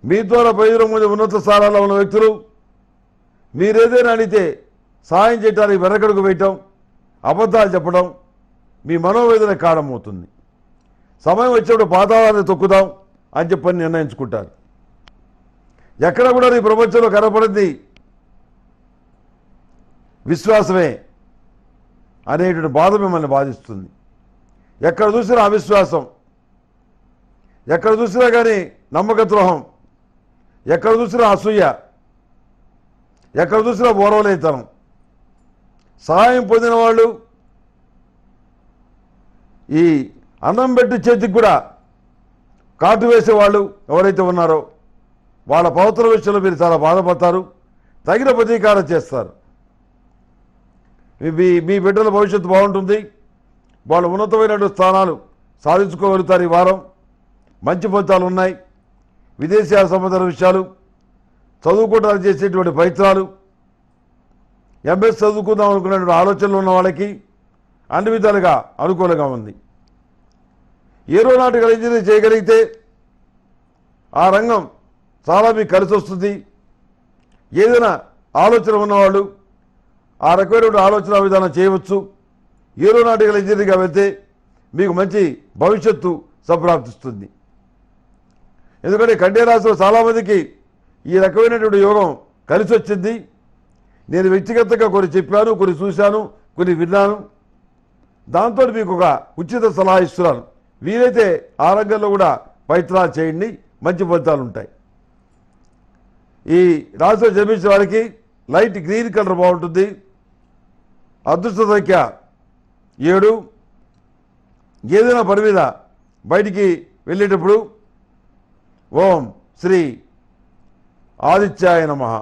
మీ ద్వారా ప్రయోజనం పొందిన ఉన్నత స్థానాల్లో ఉన్న వ్యక్తులు మీరేదైనా అడిగితే సహాయం చేయడానికి వెనకడుగు వేయటం, అబద్ధాలు చెప్పడం మీ మనోవేదన కారణమవుతుంది. సమయం వచ్చినప్పుడు పాతాళాన్ని తొక్కుదాం అని చెప్పని నిర్ణయించుకుంటారు. ఎక్కడ కూడా ఈ ప్రపంచంలో కనపడింది విశ్వాసమే అనేటువంటి బాధ మిమ్మల్ని బాధిస్తుంది. ఎక్కడ చూసినా అవిశ్వాసం, ఎక్కడ చూసినా కానీ నమ్మక ద్రోహం, ఎక్కడ చూసినా అసూయ, ఎక్కడ చూసినా ఓర్వలేతనం. సహాయం పొందిన వాళ్ళు ఈ అన్నం పెట్టి చేతికి కూడా కాటు వేసేవాళ్ళు ఎవరైతే ఉన్నారో వాళ్ళ పవిత్ర విషయంలో మీరు చాలా బాధపడతారు. తగిన ప్రతీకారం చేస్తారు. మీ బిడ్డల భవిష్యత్తు బాగుంటుంది. వాళ్ళు ఉన్నతమైన స్థానాలు సాధించుకోగలుగుతారు. ఈ వారం మంచి ఫలితాలు ఉన్నాయి. విదేశీయాల సంబంధాల విషయాలు, చదువుకోవడానికి చేసేటువంటి ప్రయత్నాలు, ఎంఎస్ చదువుకుందాం అనుకునేటువంటి ఆలోచనలు ఉన్న వాళ్ళకి అన్ని విధాలుగా అనుకూలంగా ఉంది. ఏరోనాటికల్ ఇంజనీరింగ్ చేయగలిగితే ఆ రంగం చాలా మీకు కలిసి వస్తుంది. ఏదైనా ఆలోచన ఉన్నవాళ్ళు ఆ రకమైన ఆలోచన విధానం చేయవచ్చు. ఏరోనాటికల్ ఇంజనీరింగ్గా వెళ్తే మీకు మంచి భవిష్యత్తు సంప్రాప్తిస్తుంది. ఎందుకంటే కన్యా రాశిలో చాలామందికి ఈ రకమైనటువంటి యోగం కలిసి వచ్చింది. నేను వ్యక్తిగతంగా కొన్ని చెప్పాను, కొన్ని చూశాను, కొన్ని విన్నాను. దాంతో మీకు ఒక ఉచిత సలహా ఇస్తున్నాను. వీలైతే ఆ రంగంలో కూడా ప్రయత్నాలు చేయండి, మంచి ఫలితాలు ఉంటాయి. ఈ రాశిలో జన్మించిన వారికి లైట్ గ్రీన్ కలర్ బాగుంటుంది. అదృష్ట సంఖ్య 7. ఏదైనా పని మీద బయటికి వెళ్ళేటప్పుడు ఓం శ్రీ ఆదిత్యాయ నమః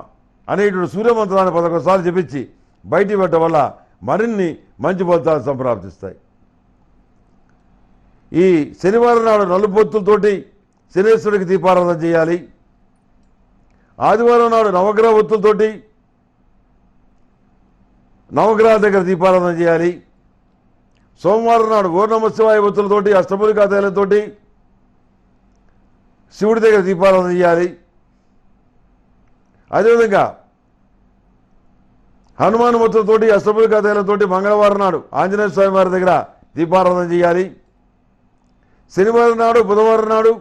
అనేటువంటి సూర్యమంత్రాన్ని 11 సార్లు జపించి బయటికి పెట్టడం వల్ల మరిన్ని మంచి ఫలితాలు సంప్రాప్తిస్తాయి. ఈ శనివారం నాడు నలుపొత్తులతోటి శనేశ్వరుడికి దీపారాధన చేయాలి. ఆదివారం నాడు నవగ్రహ ఒత్తులతోటి నవగ్రహాల దగ్గర దీపారాధన చేయాలి. సోమవారం నాడు ఓం నమః శివాయ ఒత్తులతోటి అష్టమూలికా తైలంతోటి శివుడి దగ్గర దీపారాధన చేయాలి. అదేవిధంగా హనుమాన్ ఒత్తులతోటి అష్టమూలికా తైలంతోటి మంగళవారం నాడు ఆంజనేయ స్వామి వారి దగ్గర దీపారాధన చేయాలి. శనివారం నాడు, బుధవారం నాడు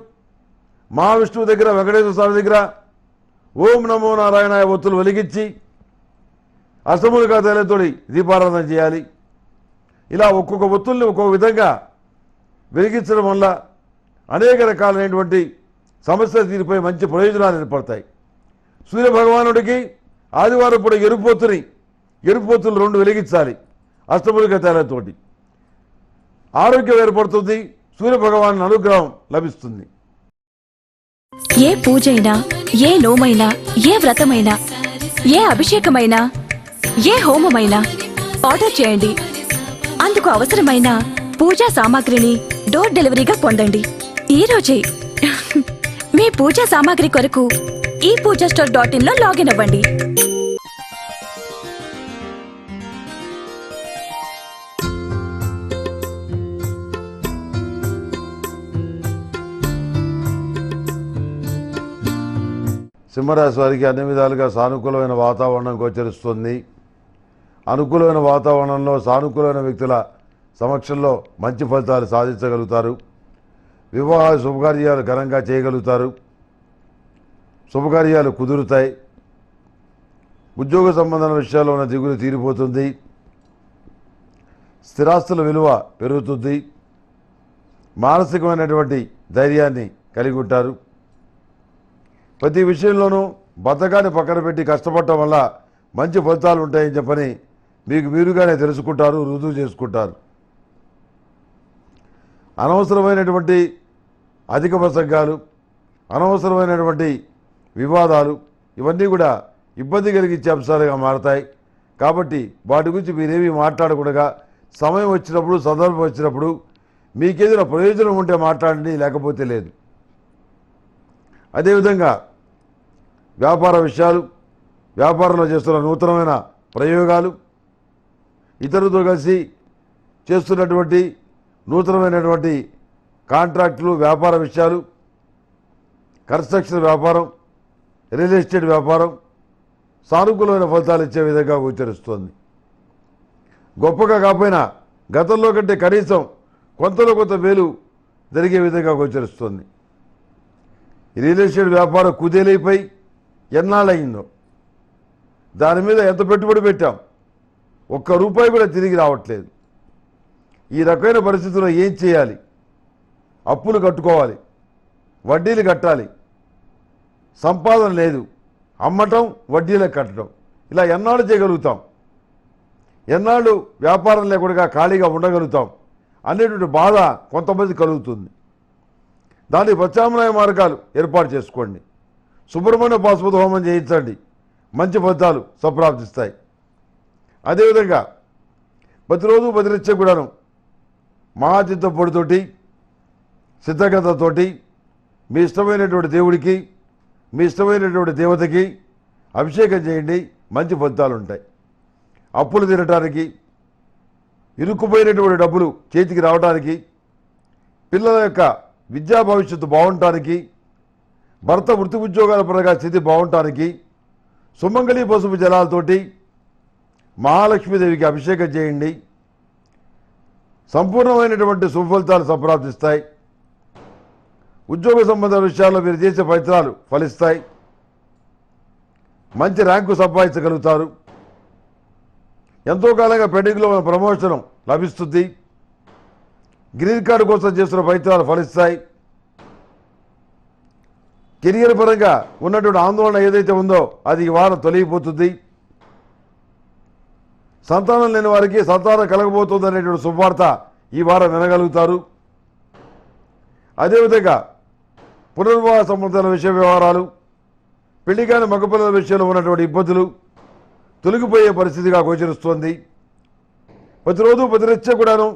మహావిష్ణువు దగ్గర, వెంకటేశ్వర స్వామి దగ్గర ఓం నమో నారాయణాయ ఒత్తులు వెలిగించి అష్టమూలికా తైలంతో దీపారాధన చేయాలి. ఇలా ఒక్కొక్క ఒత్తుల్ని ఒక్కొక్క విధంగా వెలిగించడం వల్ల అనేక రకాలైనటువంటి సమస్యలు తీరిపోయి మంచి ప్రయోజనాలు ఏర్పడతాయి. సూర్య భగవానుడికి ఆదివారం పూట ఎరుపోతులు 2 వెలిగించాలి అష్టమూలికా తైలంతో. ఆరోగ్యం ఏర్పడుతుంది. సూర్య భగవాన్ అనుగ్రహం లభిస్తుంది. ఏ పూజైనా, ఏ నోమైనా, ఏ వ్రతమైనా, ఏ అభిషేకమైనా, ఏ హోమమైనా ఆర్డర్ చేయండి. అందుకు అవసరమైన పూజా సామాగ్రిని డోర్ డెలివరీగా పొందండి ఈ రోజే. మీ పూజా సామాగ్రి కొరకు ePoojaStore.in లో లాగిన్ అవ్వండి. సింహరాశి వారికి అన్ని విధాలుగా సానుకూలమైన వాతావరణం గోచరిస్తుంది. అనుకూలమైన వాతావరణంలో సానుకూలమైన వ్యక్తుల సమక్షంలో మంచి ఫలితాలు సాధించగలుగుతారు. వివాహ శుభకార్యాలు ఘనంగా చేయగలుగుతారు. శుభకార్యాలు కుదురుతాయి. ఉద్యోగ సంబంధమైన విషయాల్లో ఉన్న దిగులు తీరిపోతుంది. స్థిరాస్తుల విలువ పెరుగుతుంది. మానసికమైనటువంటి ధైర్యాన్ని కలిగి ఉంటారు. ప్రతి విషయంలోనూ బద్ధకాన్ని పక్కన పెట్టి కష్టపడటం వల్ల మంచి ఫలితాలు ఉంటాయని చెప్పని మీకు మీరుగానే తెలుసుకుంటారు, రుజువు చేసుకుంటారు. అనవసరమైనటువంటి అధిక ప్రసంగాలు, అనవసరమైనటువంటి వివాదాలు ఇవన్నీ కూడా ఇబ్బంది కలిగించే అంశాలుగా మారతాయి. కాబట్టి వాటి గురించి మీరేమీ మాట్లాడకుండా సమయం వచ్చినప్పుడు, సందర్భం వచ్చినప్పుడు మీకేదైనా ప్రయోజనం ఉంటే మాట్లాడండి, లేకపోతే లేదు. అదేవిధంగా వ్యాపార విషయాలు, వ్యాపారంలో చేస్తున్న నూతనమైన ప్రయోగాలు, ఇతరులతో కలిసి చేస్తున్నటువంటి నూతనమైనటువంటి కాంట్రాక్టులు, వ్యాపార విషయాలు, కన్స్ట్రక్షన్ వ్యాపారం, రియల్ ఎస్టేట్ వ్యాపారం సానుకూలమైన ఫలితాలు ఇచ్చే విధంగా గోచరిస్తోంది. గొప్పగా కాకపోయినా గతంలో కంటే కనీసం కొంతలో కొంత మేలు జరిగే విధంగా గోచరిస్తోంది. రియల్ ఎస్టేట్ వ్యాపారం కుదేలైపోయి ఎన్నాళ్ళయిందో, దాని మీద ఎంత పెట్టుబడి పెట్టాం, ఒక్క రూపాయి కూడా తిరిగి రావట్లేదు. ఈ రకమైన పరిస్థితుల్లో ఏం చేయాలి? అప్పులు కట్టుకోవాలి, వడ్డీలు కట్టాలి, సంపాదన లేదు, అమ్మటం, వడ్డీలకు కట్టడం, ఇలా ఎన్నాళ్ళు చేయగలుగుతాం? ఎన్నాళ్ళు వ్యాపారం లేకుండా ఖాళీగా ఉండగలుగుతాం అనేటువంటి బాధ కొంతమంది కలుగుతుంది. దానికి ప్రత్యామ్నాయ మార్గాలు ఏర్పాటు చేసుకోండి. సుబ్రహ్మణ్య పాశుపత హోమం చేయించండి, మంచి ఫలితాలు సంప్రాప్తిస్తాయి. అదేవిధంగా ప్రతిరోజు బదిలిచ్చే కూడాను మహాచిత్త పొడితోటి, సిద్ధగతతోటి మీ ఇష్టమైనటువంటి దేవుడికి, మీ ఇష్టమైనటువంటి దేవతకి అభిషేకం చేయండి, మంచి ఫలితాలు ఉంటాయి. అప్పులు తీరటానికి, ఇరుక్కుపోయినటువంటి డబ్బులు చేతికి రావడానికి, పిల్లల యొక్క విద్యా భవిష్యత్తు బాగుండటానికి, భర్త వృత్తి ఉద్యోగాల పరంగా స్థితి బాగుండటానికి సుమంగళి పసుపు జలాలతోటి మహాలక్ష్మీదేవికి అభిషేకం చేయండి. సంపూర్ణమైనటువంటి సుఫలితాలు సంప్రాప్తిస్తాయి. ఉద్యోగ సంబంధ విషయాల్లో మీరు చేసే ప్రయత్నాలు ఫలిస్తాయి. మంచి ర్యాంకు సంపాదించగలుగుతారు. ఎంతో కాలంగా పెండింగ్లో ఉన్న ప్రమోషన్ లభిస్తుంది. గ్రీన్ కార్డు కోసం చేస్తున్న ప్రయత్నాలు ఫలిస్తాయి. కెరియర్ పరంగా ఉన్నటువంటి ఆందోళన ఏదైతే ఉందో అది ఈ వారం తొలగిపోతుంది. సంతానం లేని వారికి సంతానం కలగబోతుంది అనేటువంటి శుభవార్త ఈ వారం వినగలుగుతారు. అదేవిధంగా పునర్వివాహ సంబంధాల విషయ వ్యవహారాలు, పెళ్లి కాని మగపిల్లల విషయంలో ఉన్నటువంటి ఇబ్బందులు తొలగిపోయే పరిస్థితిగా గోచరిస్తోంది. ప్రతిరోజు ప్రతినిత్యం కూడాను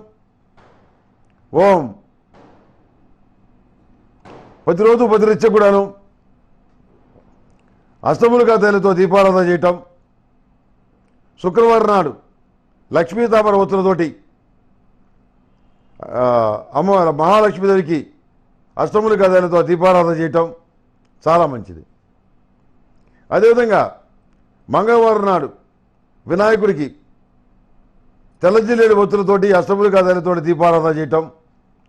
ప్రతిరోజు ప్రతినిత్యం కూడాను అష్టములుగా తేలితో దీపారాధన చేయటం, శుక్రవారం నాడు లక్ష్మీ తామర ఒత్తులతోటి అమ్మ మహాలక్ష్మీదేవికి అష్టములుగా తేలితో దీపారాధన చేయటం చాలా మంచిది. అదేవిధంగా మంగళవారం నాడు వినాయకుడికి తెల్లజిల్లేడు ఒత్తులతోటి అష్టములుగా తేలితో దీపారాధన చేయటం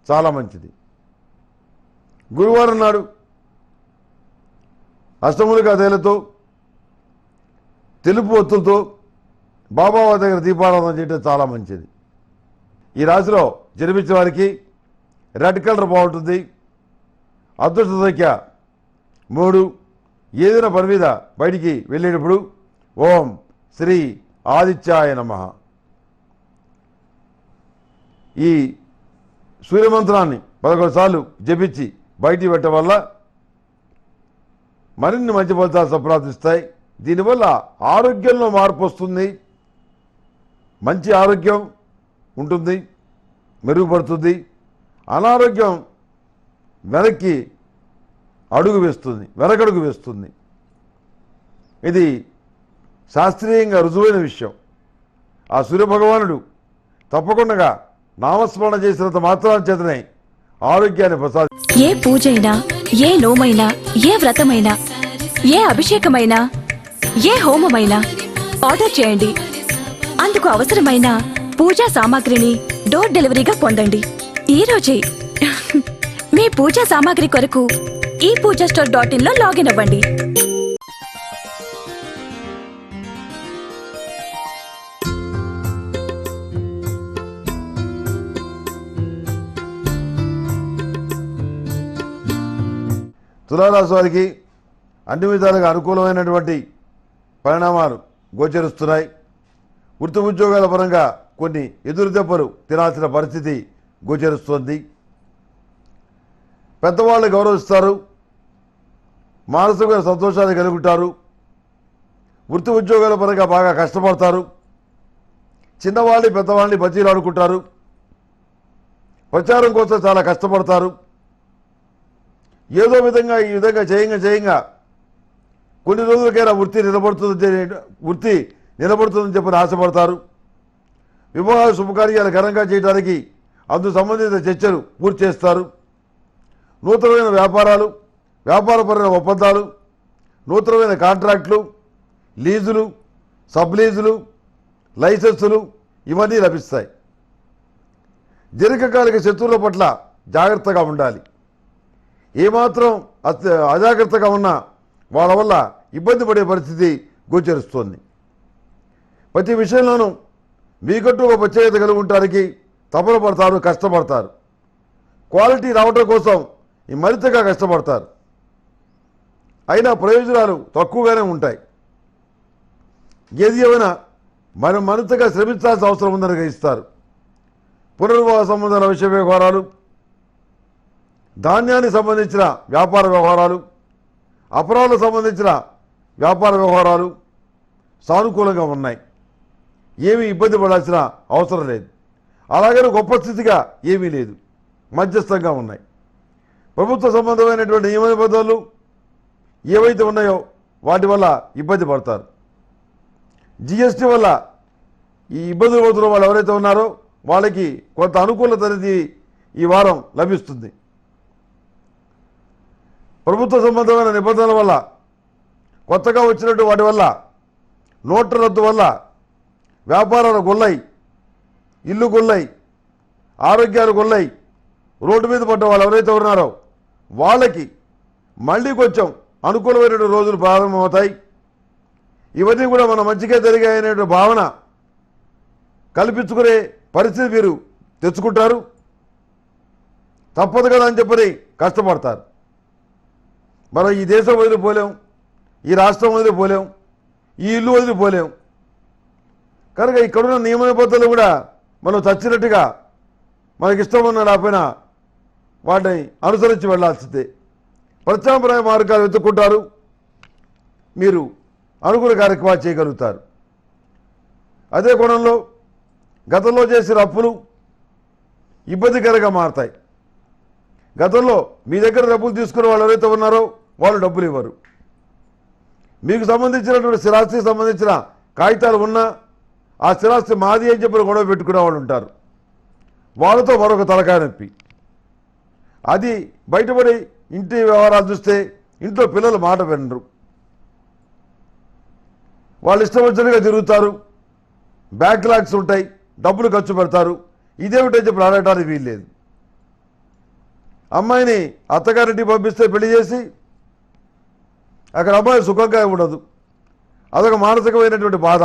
చాలా మంచిది. గురువారం నాడు అష్టములుగా తేలితో తెలుపు ఒత్తులతో బాబావారి దగ్గర దీపారాధన చేయడం చాలా మంచిది. ఈ రాశిలో జన్మించిన వారికి రెడ్ కలర్ బాగుంటుంది. అదృష్ట సంఖ్య 3. ఏదైనా పని మీద బయటికి వెళ్ళేటప్పుడు ఓం శ్రీ ఆదిత్యాయ నమః ఈ సూర్యమంత్రాన్ని 11 సార్లు జపించి బయటికి పెట్టడం వల్ల మరిన్ని మంచి ఫలితాలు సంప్రాప్తిస్తాయి. దీనివల్ల ఆరోగ్యంలో మార్పు వస్తుంది. మంచి ఆరోగ్యం ఉంటుంది, మెరుగుపడుతుంది. అనారోగ్యం వెనక్కి వెనకడుగు వేస్తుంది. ఇది శాస్త్రీయంగా రుజువైన విషయం. ఆ సూర్యభగవానుడు తప్పకుండా నామస్మరణ చేసినంత మాత్రాన చేతనే ఆరోగ్యాన్ని ప్రసాదిస్తాడు. ఏ పూజైనా, ఏ నోమైనా, ఏ వ్రతమైనా ఏ అభిషేకమైనా ఏ హోమమైనా ఆర్డర్ చేయండి. అందుకు అవసరమైన పూజా సామాగ్రిని డోర్ డెలివరీగా పొందండి ఈ రోజే. మీ పూజా సామాగ్రి కొరకు ఈ పూజాస్టోర్.in లో లాగిన్ అవ్వండి. తులారాశి వారికి అన్ని విధాలుగా అనుకూలమైనటువంటి పరిణామాలు గోచరిస్తున్నాయి. వృత్తి ఉద్యోగాల పరంగా కొన్ని ఎదురు దెబ్బలు తినాల్సిన పరిస్థితి గోచరిస్తోంది. పెద్దవాళ్ళు గౌరవిస్తారు, మానసిక సంతోషాన్ని కలుగుతారు. వృత్తి ఉద్యోగాల పరంగా బాగా కష్టపడతారు. చిన్నవాళ్ళని పెద్దవాళ్ళని బజ్జీలు ఆడుకుంటారు. ప్రచారం కోసం చాలా కష్టపడతారు. ఏదో విధంగా ఈ విధంగా చేయంగా కొన్ని రోజులకైనా వృత్తి నిలబడుతుందని చెప్పని ఆశపడతారు. వివాహ శుభకార్యాలు ఘనంగా చేయడానికి అందుకు సంబంధిత చర్చలు పూర్తి చేస్తారు. నూతనమైన వ్యాపారాలు, వ్యాపారపరమైన ఒప్పందాలు, నూతనమైన కాంట్రాక్టులు, లీజులు, సబ్ లీజులు, లైసెన్సులు ఇవన్నీ లభిస్తాయి. దీర్ఘకాలిక శత్రువుల పట్ల జాగ్రత్తగా ఉండాలి. ఏమాత్రం అజాగ్రత్తగా ఉన్నా వాళ్ళ వల్ల ఇబ్బంది పడే పరిస్థితి గోచరిస్తోంది. ప్రతి విషయంలోనూ మీకంటూ ఒక ప్రత్యేకత కలిగి ఉండడానికి తపన పడతారు, కష్టపడతారు. క్వాలిటీ రావడం కోసం మరింతగా కష్టపడతారు. అయినా ప్రయోజనాలు తక్కువగానే ఉంటాయి. ఏది ఏమైనా మనం మరింతగా శ్రమించాల్సిన అవసరం ఉందని గ్రహిస్తారు. పునర్వివాహ సంబంధాల విషయ వ్యవహారాలు, ధాన్యానికి సంబంధించిన వ్యాపార వ్యవహారాలు, అపరాలకు సంబంధించిన వ్యాపార వ్యవహారాలు సానుకూలంగా ఉన్నాయి. ఏమీ ఇబ్బంది పడాల్సిన అవసరం లేదు. అలాగని గొప్ప స్థితిగా ఏమీ లేదు, మధ్యస్థంగా ఉన్నాయి. ప్రభుత్వ సంబంధమైనటువంటి నియమ నిబంధనలు ఏవైతే ఉన్నాయో వాటి వల్ల ఇబ్బంది పడతారు. జిఎస్టీ వల్ల ఈ ఇబ్బందులు పడుతున్న వాళ్ళు ఎవరైతే ఉన్నారో వాళ్ళకి కొంత అనుకూలత అనేది ఈ వారం లభిస్తుంది. ప్రభుత్వ సంబంధమైన నిబంధనల వల్ల, కొత్తగా వచ్చినట్టు వాటి వల్ల, నోట్ల రద్దు వల్ల వ్యాపారాలు గొల్లై, ఇల్లు గొల్లై, ఆరోగ్యాలు గొల్లై, రోడ్డు మీద పడ్డ వాళ్ళు ఎవరైతే ఉన్నారో వాళ్ళకి మళ్ళీ కొంచెం అనుకూలమైనటువంటి రోజులు ప్రారంభమవుతాయి. ఇవన్నీ కూడా మన మంచిగా జరిగాయనే భావన కల్పించుకునే పరిస్థితి మీరు తెచ్చుకుంటారు. తప్పదు కదా అని చెప్పని కష్టపడతారు. మనం ఈ దేశం వదిలిపోలేం, ఈ రాష్ట్రం వదిలిపోలేం, ఈ ఇల్లు వదిలిపోలేం. కనుక ఇక్కడున్న నియమ నిబంధనలు కూడా మనం చచ్చినట్టుగా మనకి ఇష్టం ఉన్న రాకపోయినా వాటిని అనుసరించి వెళ్లాల్సిందే. ప్రత్యామ్నాయ మార్గాలు వెతుక్కుంటారు. మీరు అనుకూల కార్యక్రమాలు చేయగలుగుతారు. అదే కోణంలో గతంలో చేసిన అప్పులు ఇబ్బందికరంగా మారతాయి. గతంలో మీ దగ్గర డబ్బులు తీసుకున్న వాళ్ళు ఎవరైతే ఉన్నారో వాళ్ళు డబ్బులు ఇవ్వరు. మీకు సంబంధించినటువంటి స్థిరాస్తికి సంబంధించిన కాగితాలు ఉన్నా ఆ స్థిరాస్తి మాది అని చెప్పి గొడవ పెట్టుకునే వాళ్ళు ఉంటారు. వాళ్ళతో మరొక తలకాయ నొప్పి. అది బయటపడి ఇంటి వ్యవహారాలు చూస్తే ఇంట్లో పిల్లలు మాట వినరు. వాళ్ళు ఇష్టం వచ్చినట్టుగా తిరుగుతారు. బ్యాక్లాగ్స్ ఉంటాయి, డబ్బులు ఖర్చు పెడతారు. ఇదేమిటని చెప్పి అడగటానికి వీల్లేదు. అమ్మాయిని అత్తగారింటికి పంపిస్తే పెళ్లి చేసి అక్కడ అమ్మాయి సుఖంగా ఉండదు. అదొక మానసికమైనటువంటి బాధ.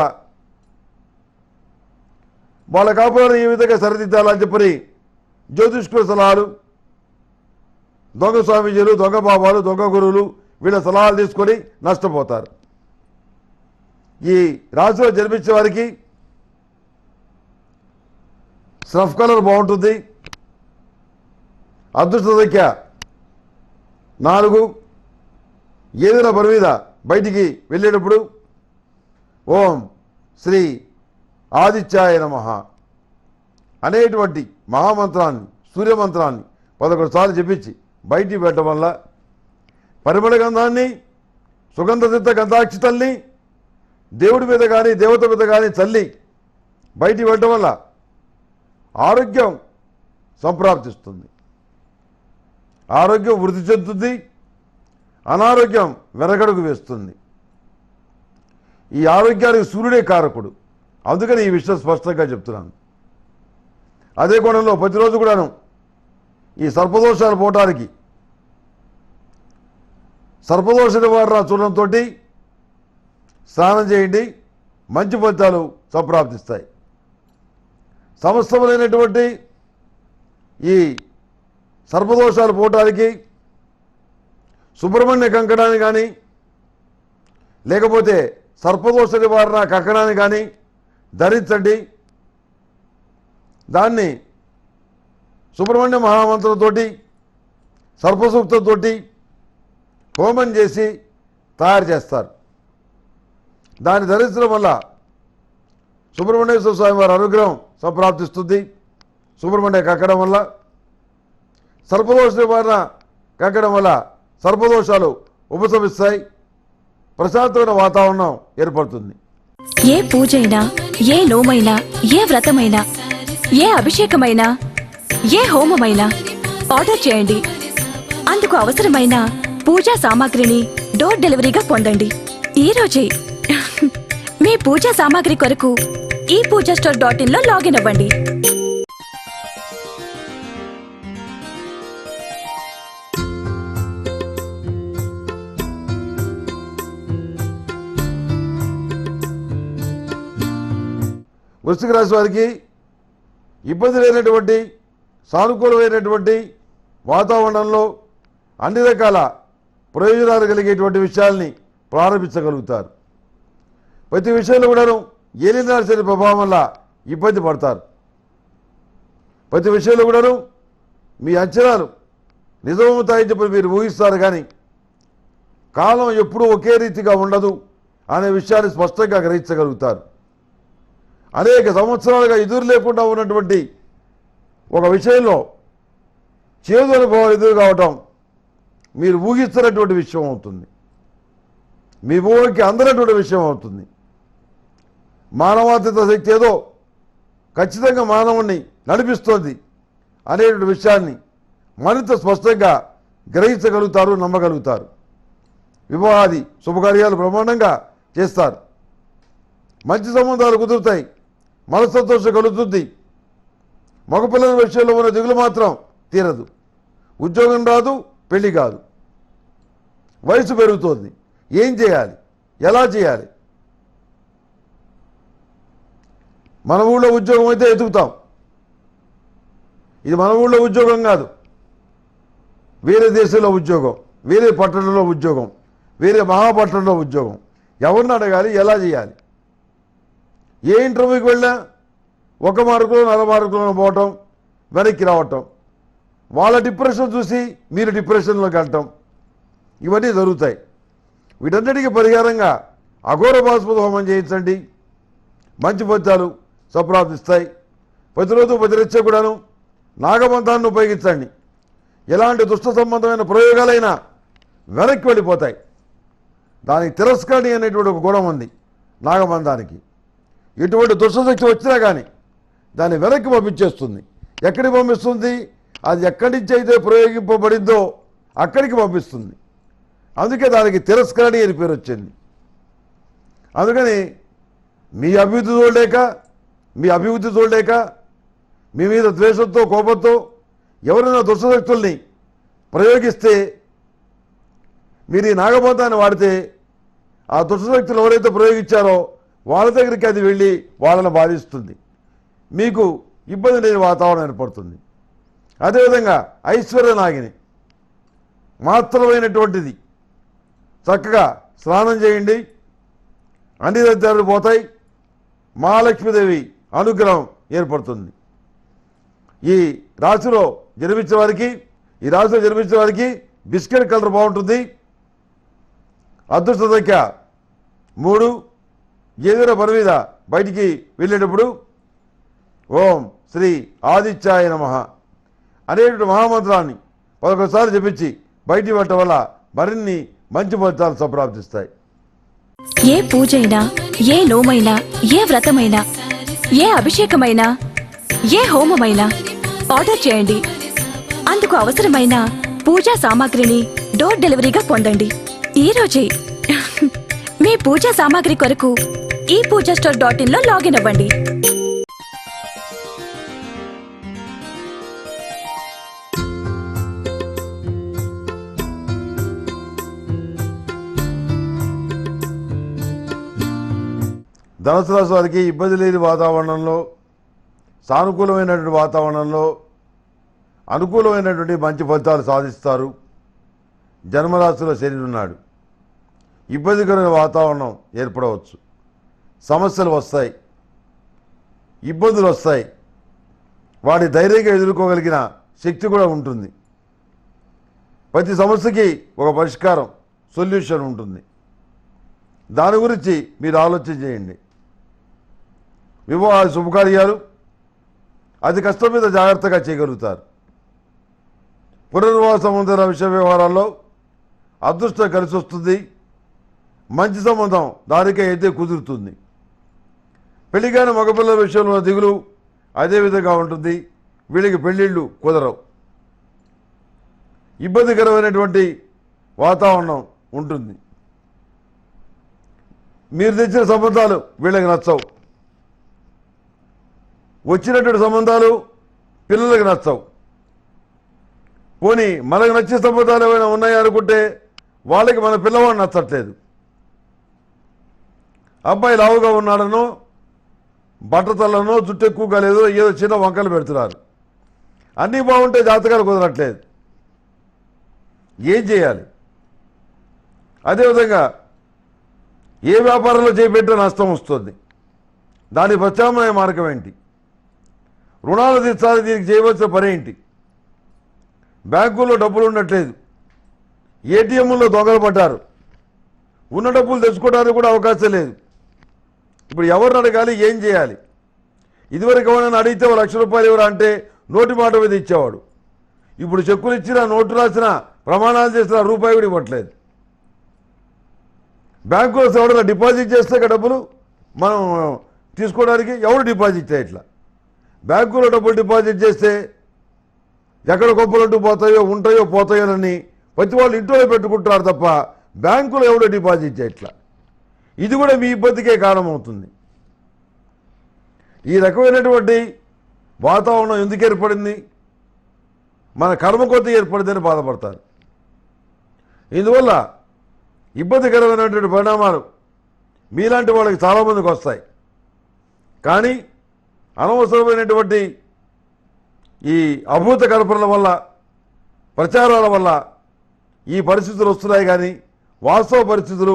వాళ్ళ కాపురాన్ని ఈ విధంగా సరిదిద్దాలని చెప్పని జ్యోతిష్కుల సలహాలు, దొంగ స్వామీజీలు, దొంగ బాబాలు, దొంగ గురువులు వీళ్ళ సలహాలు తీసుకొని నష్టపోతారు. ఈ రాశిలో జన్మించే వారికి స్నఫ్ కలర్ బాగుంటుంది. అదృష్ట సంఖ్య 4. ఏదైనా పని మీద బయటికి వెళ్ళేటప్పుడు ఓం శ్రీ ఆదిత్యాయ నమః అనేటువంటి మహామంత్రాన్ని, సూర్యమంత్రాన్ని 11 సార్లు చెప్పించి బయటికి పెట్టడం వల్ల పరిమళ గంధాన్ని, సుగంధ సిద్ధ గంధాక్షితల్ని దేవుడి మీద కానీ దేవత మీద కానీ చల్లి బయటికి వెళ్ళడం వల్ల ఆరోగ్యం సంప్రాప్తిస్తుంది. ఆరోగ్యం వృద్ధి చెందుతుంది. అనారోగ్యం వెనకడుగు వేస్తుంది. ఈ ఆరోగ్యానికి సూర్యుడే కారకుడు. అందుకని ఈ విషయం స్పష్టంగా చెప్తున్నాను. అదే కోణంలో ప్రతిరోజు కూడాను ఈ సర్పదోషాలు పోవటానికి సర్పదోష నివారణ చూడంతో స్నానం చేయండి. మంచి ఫలితాలు సంప్రాప్తిస్తాయి. సమస్తమైనటువంటి ఈ సర్పదోషాలు పోవటానికి సుబ్రహ్మణ్య కంకణాన్ని కానీ లేకపోతే సర్పదోష నివారణ కంకణాన్ని కానీ ధరించండి. దాన్ని సుబ్రహ్మణ్య మహామంత్రంతో సర్పసూక్తంతో హోమం చేసి తయారు చేస్తారు. దాన్ని ధరించడం వల్ల సుబ్రహ్మణ్యేశ్వర స్వామి వారి అనుగ్రహం సంప్రాప్తిస్తుంది. సుబ్రహ్మణ్య కంకణం వల్ల సర్పదోష నివారణ కంకణం వల్ల సర్పదోషాలు ఉపశమిస్తాయి. ప్రశాంతమైన వాతావరణం ఏర్పడుతుంది. ఏ పూజైనా, ఏ నోమైనా, ఏ వ్రతమైనా, ఏ అభిషేకమైనా, ఏ హోమమైనా ఆర్డర్ చేయండి. అందుకు అవసరమైన పూజా సామాగ్రిని డోర్ డెలివరీగా పొందండి ఈ రోజే. మీ పూజా సామాగ్రి కొరకు ePoojaStore.in లో లాగిన్ అవ్వండి. వృశ్చిక రాశి వారికి ఇబ్బంది లేనటువంటి సానుకూలమైనటువంటి వాతావరణంలో అన్ని రకాల ప్రయోజనాలు కలిగేటువంటి విషయాల్ని ప్రారంభించగలుగుతారు. ప్రతి విషయంలో కూడాను ఏలినాటి శని ప్రభావం వల్ల ఇబ్బంది పడతారు. ప్రతి విషయంలో కూడాను మీ అంచనాలు నిజమవుతాయని చెప్పి మీరు ఊహిస్తారు. కానీ కాలం ఎప్పుడూ ఒకే రీతిగా ఉండదు అనే విషయాన్ని స్పష్టంగా గ్రహించగలుగుతారు. అనేక సంవత్సరాలుగా ఎదురు లేకుండా ఉన్నటువంటి ఒక విషయంలో చేదు అనుభవం ఎదురు కావటం మీరు ఊహిస్తున్నటువంటి విషయం అవుతుంది. మీ ఊహకి అందనటువంటి విషయం అవుతుంది. మానవాతీత శక్తి ఏదో ఖచ్చితంగా మానవుణ్ణి నడిపిస్తోంది అనేటువంటి విషయాన్ని మరింత స్పష్టంగా గ్రహించగలుగుతారు, నమ్మగలుగుతారు. వివాహాది శుభకార్యాలు బ్రహ్మాండంగా చేస్తారు. మంచి సంబంధాలు కుదురుతాయి. మనస్తోషం కలుగుతుంది. మగపిల్లల విషయంలో ఉన్న దిగులు మాత్రం తీరదు. ఉద్యోగం రాదు, పెళ్లి కాదు. వయసు పెరుగుతోంది. ఏం చేయాలి, ఎలా చేయాలి? మన ఊళ్ళో ఉద్యోగం అయితే ఎదుగుతాం. ఇది మన ఊళ్ళో ఉద్యోగం కాదు, వేరే దేశంలో ఉద్యోగం, వేరే పట్టణంలో ఉద్యోగం, వేరే మహాపట్టణంలో ఉద్యోగం. ఎవరిని అడగాలి, ఎలా చేయాలి? ఏ ఇంటర్వ్యూకి వెళ్ళినా 1 మార్కులో 4 మార్కులో పోవటం, వెనక్కి రావటం, వాళ్ళ డిప్రెషన్ చూసి మీరు డిప్రెషన్లోకి వెళ్ళటం, ఇవన్నీ జరుగుతాయి. వీటన్నిటికీ పరిహారంగా అఘోర బాస్పద హోమం చేయించండి. మంచి ఫలితాలు సంప్రాప్తిస్తాయి. ప్రతిరోజు ప్రతిరచ్చ కూడాను నాగబంధాన్ని ఉపయోగించండి. ఎలాంటి దుష్ట సంబంధమైన ప్రయోగాలైనా వెనక్కి వెళ్ళిపోతాయి. దానికి తిరస్కరణి అనేటువంటి ఒక గుణం ఉంది నాగబంధానికి. ఎటువంటి దుష్టశక్తి వచ్చినా కానీ దాన్ని వెనక్కి పంపించేస్తుంది. ఎక్కడికి పంపిస్తుంది? అది ఎక్కడి నుంచి అయితే ప్రయోగింపబడిందో అక్కడికి పంపిస్తుంది. అందుకే దానికి తిరస్కరణి అని పేరు వచ్చింది. అందుకని మీ అభివృద్ధి చూడలేక మీ మీద ద్వేషంతో, కోపంతో ఎవరైనా దుష్టశక్తుల్ని ప్రయోగిస్తే మీరు ఈ నాగబంధాన్ని వాడితే ఆ దుష్టశక్తులు ఎవరైతే ప్రయోగించారో వాళ్ళ దగ్గరికి అది వెళ్ళి వాళ్ళని బాధిస్తుంది. మీకు ఇబ్బంది లేని వాతావరణం ఏర్పడుతుంది. అదేవిధంగా ఐశ్వర్యనాగిని మాత్రమైనటువంటిది చక్కగా స్నానం చేయండి. అన్ని దరిద్రాలు పోతాయి. మహాలక్ష్మీదేవి అనుగ్రహం ఏర్పడుతుంది. ఈ రాశిలో జన్మించిన వారికి బిస్కెట్ కలర్ బాగుంటుంది. అదృష్ట సంఖ్య 3. ఏదైనా పని మీద బయటికి వెళ్ళేటప్పుడు ఓం శ్రీ ఆదిత్యాయ నమః అనేటువంటి మహామంత్రాన్ని 11 సార్లు జపించి బయటికి వెళ్ళటం వల్ల మరిన్ని మంచి ఫలితాలు సంప్రాప్తిస్తాయి. ఏ పూజైనా, ఏ నోమైనా, ఏ వ్రతమైనా, ఏ అభిషేకమైనా, ఏ హోమమైనా ఆర్డర్ చేయండి. అందుకు అవసరమైన పూజా సామాగ్రిని డోర్ డెలివరీగా పొందండి ఈ రోజే. మీ పూజా సామాగ్రి కొరకు ఈ పూజా స్టోర్.in లో లాగిన్ అవ్వండి. ధనుసు రాశి వారికి ఇబ్బంది లేని వాతావరణంలో, సానుకూలమైనటువంటి వాతావరణంలో అనుకూలమైనటువంటి మంచి ఫలితాలు సాధిస్తారు. జన్మరాశిలో శని ఉన్నాడు. ఇబ్బందికరమైన వాతావరణం ఏర్పడవచ్చు. సమస్యలు వస్తాయి, ఇబ్బందులు వస్తాయి. వాటి ధైర్యంగా ఎదుర్కోగలిగిన శక్తి కూడా ఉంటుంది. ప్రతి సమస్యకి ఒక పరిష్కారం, సొల్యూషన్ ఉంటుంది. దాని గురించి మీరు ఆలోచన చేయండి. వివాహ శుభకార్యాలు అతి కష్టం మీద జాగ్రత్తగా చేయగలుగుతారు. పునర్వివాహ సంబంధమైన విషయ వ్యవహారాల్లో అదృష్టం కలిసి వస్తుంది. మంచి సంబంధం దానికే అయితే కుదురుతుంది. పెళ్లిగాని మగపిల్లల విషయంలో దిగులు అదేవిధంగా ఉంటుంది. వీళ్ళకి పెళ్ళిళ్ళు కుదరవు. ఇబ్బందికరమైనటువంటి వాతావరణం ఉంటుంది. మీరు తెచ్చిన సంబంధాలు వీళ్ళకి నచ్చవు. వచ్చినటువంటి సంబంధాలు పిల్లలకి నచ్చవు. పోనీ మనకు నచ్చే సంబంధాలు ఏమైనా ఉన్నాయా అనుకుంటే వాళ్ళకి మన పిల్లవాడు నచ్చట్లేదు. అబ్బాయి లావుగా ఉన్నాడనో, బట్టతలనో, జుట్టు ఎక్కువగా లేదో ఏదో చిన్న వంకలు పెడుతున్నారు. అన్నీ బాగుంటే జాతకాలు కుదరట్లేదు. ఏం చేయాలి? అదేవిధంగా ఏ వ్యాపారంలో చేపెట్టిన నష్టం వస్తుంది. దాని ప్రత్యామ్నాయ మార్గం ఏంటి? రుణాలు తీర్చాలి. దీనికి చేయవలసిన పని ఏంటి? బ్యాంకుల్లో డబ్బులు ఉండట్లేదు. ఏటీఎంలో దొంగలు పడ్డారు. ఉన్న డబ్బులు తెచ్చుకోవడానికి కూడా అవకాశం లేదు. ఇప్పుడు ఎవరిని అడగాలి? ఏం చేయాలి? ఇదివరకు ఎవరైనా అడిగితే ₹1,00,000 ఎవరు అంటే నోటి మాట మీద ఇచ్చేవాడు. ఇప్పుడు చెక్కులు ఇచ్చినా, నోటు రాసినా, ప్రమాణాలు చేసినా రూపాయి కూడా ఇవ్వట్లేదు. బ్యాంకులో ఎవరైనా డిపాజిట్ చేస్తే డబ్బులు మనం తీసుకోవడానికి ఎవరు డిపాజిట్ చేయట్లా. బ్యాంకులో డబ్బులు డిపాజిట్ చేస్తే ఎక్కడ గొప్పలంటూ పోతాయో, ఉంటాయో, పోతాయోనని ప్రతి వాళ్ళు ఇంట్లో పెట్టుకుంటారు తప్ప బ్యాంకులో ఎవడో డిపాజిట్ చేయట్లా. ఇది కూడా మీ ఇబ్బందికే కారణమవుతుంది. ఈ రకమైనటువంటి వాతావరణం ఎందుకు ఏర్పడింది? మన కర్మ కొద్ది ఏర్పడిందని బాధపడతారు. ఇందువల్ల ఇబ్బందికరమైనటువంటి పరిణామాలు మీలాంటి వాళ్ళకి చాలామందికి వస్తాయి. కానీ అనవసరమైనటువంటి ఈ అభూత కల్పనల వల్ల, ప్రచారాల వల్ల ఈ పరిస్థితులు వస్తున్నాయి. కానీ వాస్తవ పరిస్థితులు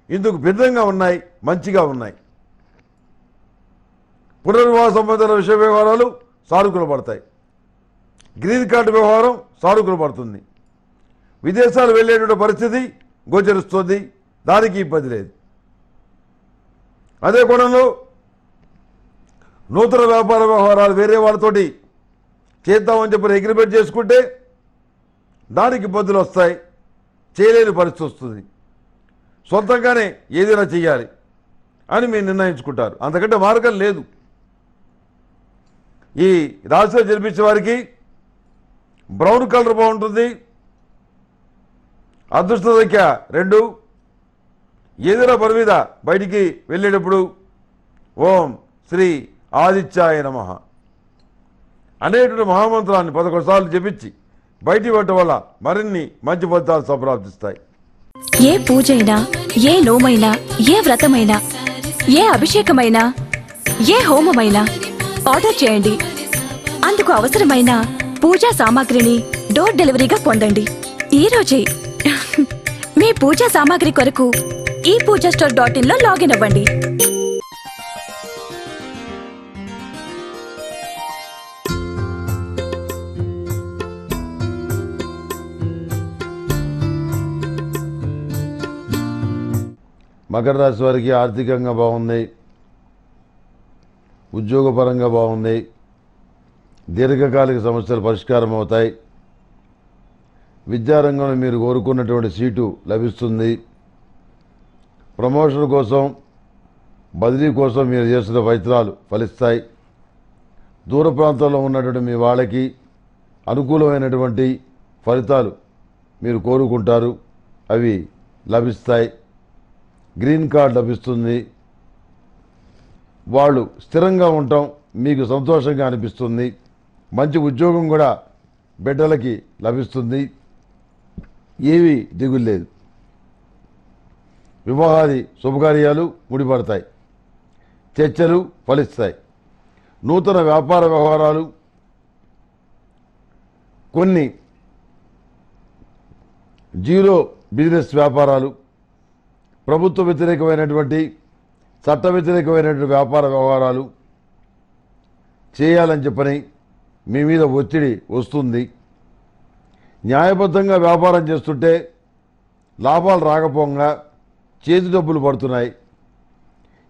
ఇందుకు భిన్నంగా ఉన్నాయి, మంచిగా ఉన్నాయి. పునర్వివాహ సంబంధించిన విషయ వ్యవహారాలు సానుకూల పడతాయి. గ్రీన్ కార్డు వ్యవహారం సానుకూల పడుతుంది. విదేశాలు వెళ్ళేటువంటి పరిస్థితి గోచరిస్తుంది. దానికి ఇబ్బంది లేదు. అదే కోణంలో నూతన వ్యాపార వ్యవహారాలు వేరే వాళ్ళతోటి చేద్దామని చెప్పి అగ్రిమెంట్ చేసుకుంటే దానికి ఇబ్బందులు వస్తాయి. చేయలేని పరిస్థితి వస్తుంది. సొంతంగానే ఏదైనా చెయ్యాలి అని మీరు నిర్ణయించుకుంటారు. అంతకంటే మార్గం లేదు. ఈ రాశిలో జన్మించే వారికి బ్రౌన్ కలర్ బాగుంటుంది. అదృష్ట సంఖ్య 2. ఏదైనా పని మీద బయటికి వెళ్ళేటప్పుడు ఓం శ్రీ ఆదిత్యాయ నమః అనేటువంటి మహామంత్రాన్ని 11 సార్లు జపించి బయటికి పెట్టడం వల్ల మరిన్ని మంచి ఫలితాలు సంప్రాప్తిస్తాయి. ఏ పూజైనా, ఏ నోమైనా, ఏ వ్రతమైనా, ఏ అభిషేకమైనా, ఏ హోమమైనా ఆర్డర్ చేయండి. అందుకు అవసరమైన పూజా సామాగ్రిని డోర్ డెలివరీగా పొందండి ఈ రోజే. మీ పూజా సామాగ్రి కొరకు ఈ పూజా స్టోర్.in లో లాగిన్ అవ్వండి. మకర రాశి వారికి ఆర్థికంగా బాగుంది, ఉద్యోగపరంగా బాగుంది. దీర్ఘకాలిక సమస్యలు పరిష్కారం అవుతాయి. విద్యారంగంలో మీరు కోరుకున్నటువంటి సీటు లభిస్తుంది. ప్రమోషన్ కోసం, బదిలీ కోసం మీరు చేస్తున్న ప్రయత్నాలు ఫలిస్తాయి. దూర ప్రాంతంలో ఉన్నటువంటి మీ వాళ్ళకి అనుకూలమైనటువంటి ఫలితాలు మీరు కోరుకుంటారు, అవి లభిస్తాయి. గ్రీన్ కార్డ్ లభిస్తుంది. వాళ్ళు స్థిరంగా ఉండటం మీకు సంతోషంగా అనిపిస్తుంది. మంచి ఉద్యోగం కూడా బిడ్డలకి లభిస్తుంది. ఏవి దిగులు లేదు. వివాహాది శుభకార్యాలు ముడిపడతాయి. చర్చలు ఫలిస్తాయి. నూతన వ్యాపార వ్యవహారాలు, కొన్ని జీరో బిజినెస్ వ్యాపారాలు, ప్రభుత్వ వ్యతిరేకమైనటువంటి చట్ట వ్యతిరేకమైనటువంటి వ్యాపార వ్యవహారాలు చేయాలని చెప్పని మీ మీద ఒత్తిడి వస్తుంది. న్యాయబద్ధంగా వ్యాపారం చేస్తుంటే లాభాలు రాకపోగా చేతి డబ్బులు పడుతున్నాయి.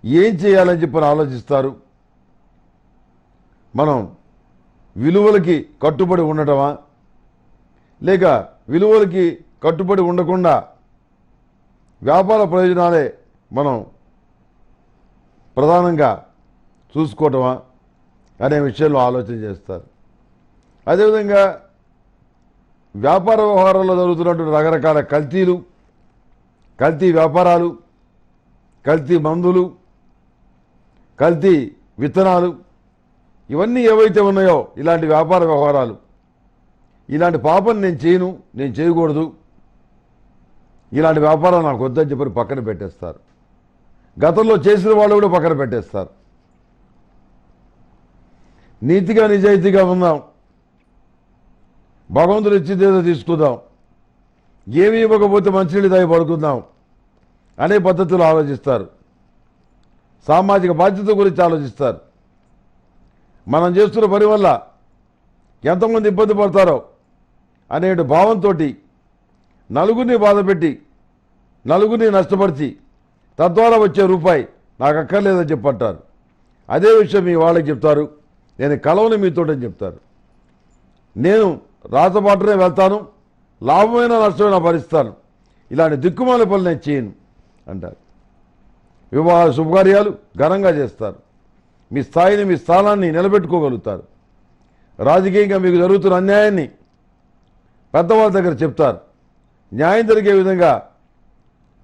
ఏం చేయాలని చెప్పని ఆలోచిస్తారు. మనం విలువలకి కట్టుబడి ఉండటమా, లేక విలువలకి కట్టుబడి ఉండకుండా వ్యాపార ప్రయోజనాలే మనం ప్రధానంగా చూసుకోవటమా అనే విషయంలో ఆలోచన చేస్తారు. అదేవిధంగా వ్యాపార వ్యవహారాల్లో జరుగుతున్నటువంటి రకరకాల కల్తీలు, కల్తీ వ్యాపారాలు, కల్తీ మందులు, కల్తీ విత్తనాలు, ఇవన్నీ ఏవైతే ఉన్నాయో ఇలాంటి వ్యాపార వ్యవహారాలు, ఇలాంటి పాపం నేను చేయను, నేను చేయకూడదు, ఇలాంటి వ్యాపారం నాకు వద్దని చెప్పి పక్కన పెట్టేస్తారు. గతంలో చేసిన వాళ్ళు కూడా పక్కన పెట్టేస్తారు. నీతిగా నిజాయితీగా ఉందాం, భగవంతుడు ఇచ్చిందేదో తీసుకుందాం, ఏమీ ఇవ్వకపోతే మంచినీళ్ళు తాగి పడుకుందాం అనే పద్ధతులు ఆలోచిస్తారు. సామాజిక బాధ్యత గురించి ఆలోచిస్తారు. మనం చేస్తున్న పని వల్ల ఎంతమంది ఇబ్బంది పడతారో అనే భావంతో నలుగురిని బాధపెట్టి, నలుగురిని నష్టపరిచి తద్వారా వచ్చే రూపాయి నాకు అక్కర్లేదని చెప్పంటారు. అదే విషయం మీ వాళ్ళకి చెప్తారు, నేను కలవని మీతోటని చెప్తారు. నేను రాతబాటనే వెళ్తాను, లాభమైన నష్టమైన భరిస్తాను, ఇలాంటి దిక్కుమాల పనులు నేను చేయను అంటారు. వివాహ శుభకార్యాలు ఘనంగా చేస్తారు. మీ స్థాయిని, మీ స్థానాన్ని నిలబెట్టుకోగలుగుతారు. రాజకీయంగా మీకు జరుగుతున్న అన్యాయాన్ని పెద్దవాళ్ళ దగ్గర చెప్తారు. న్యాయం జరిగే విధంగా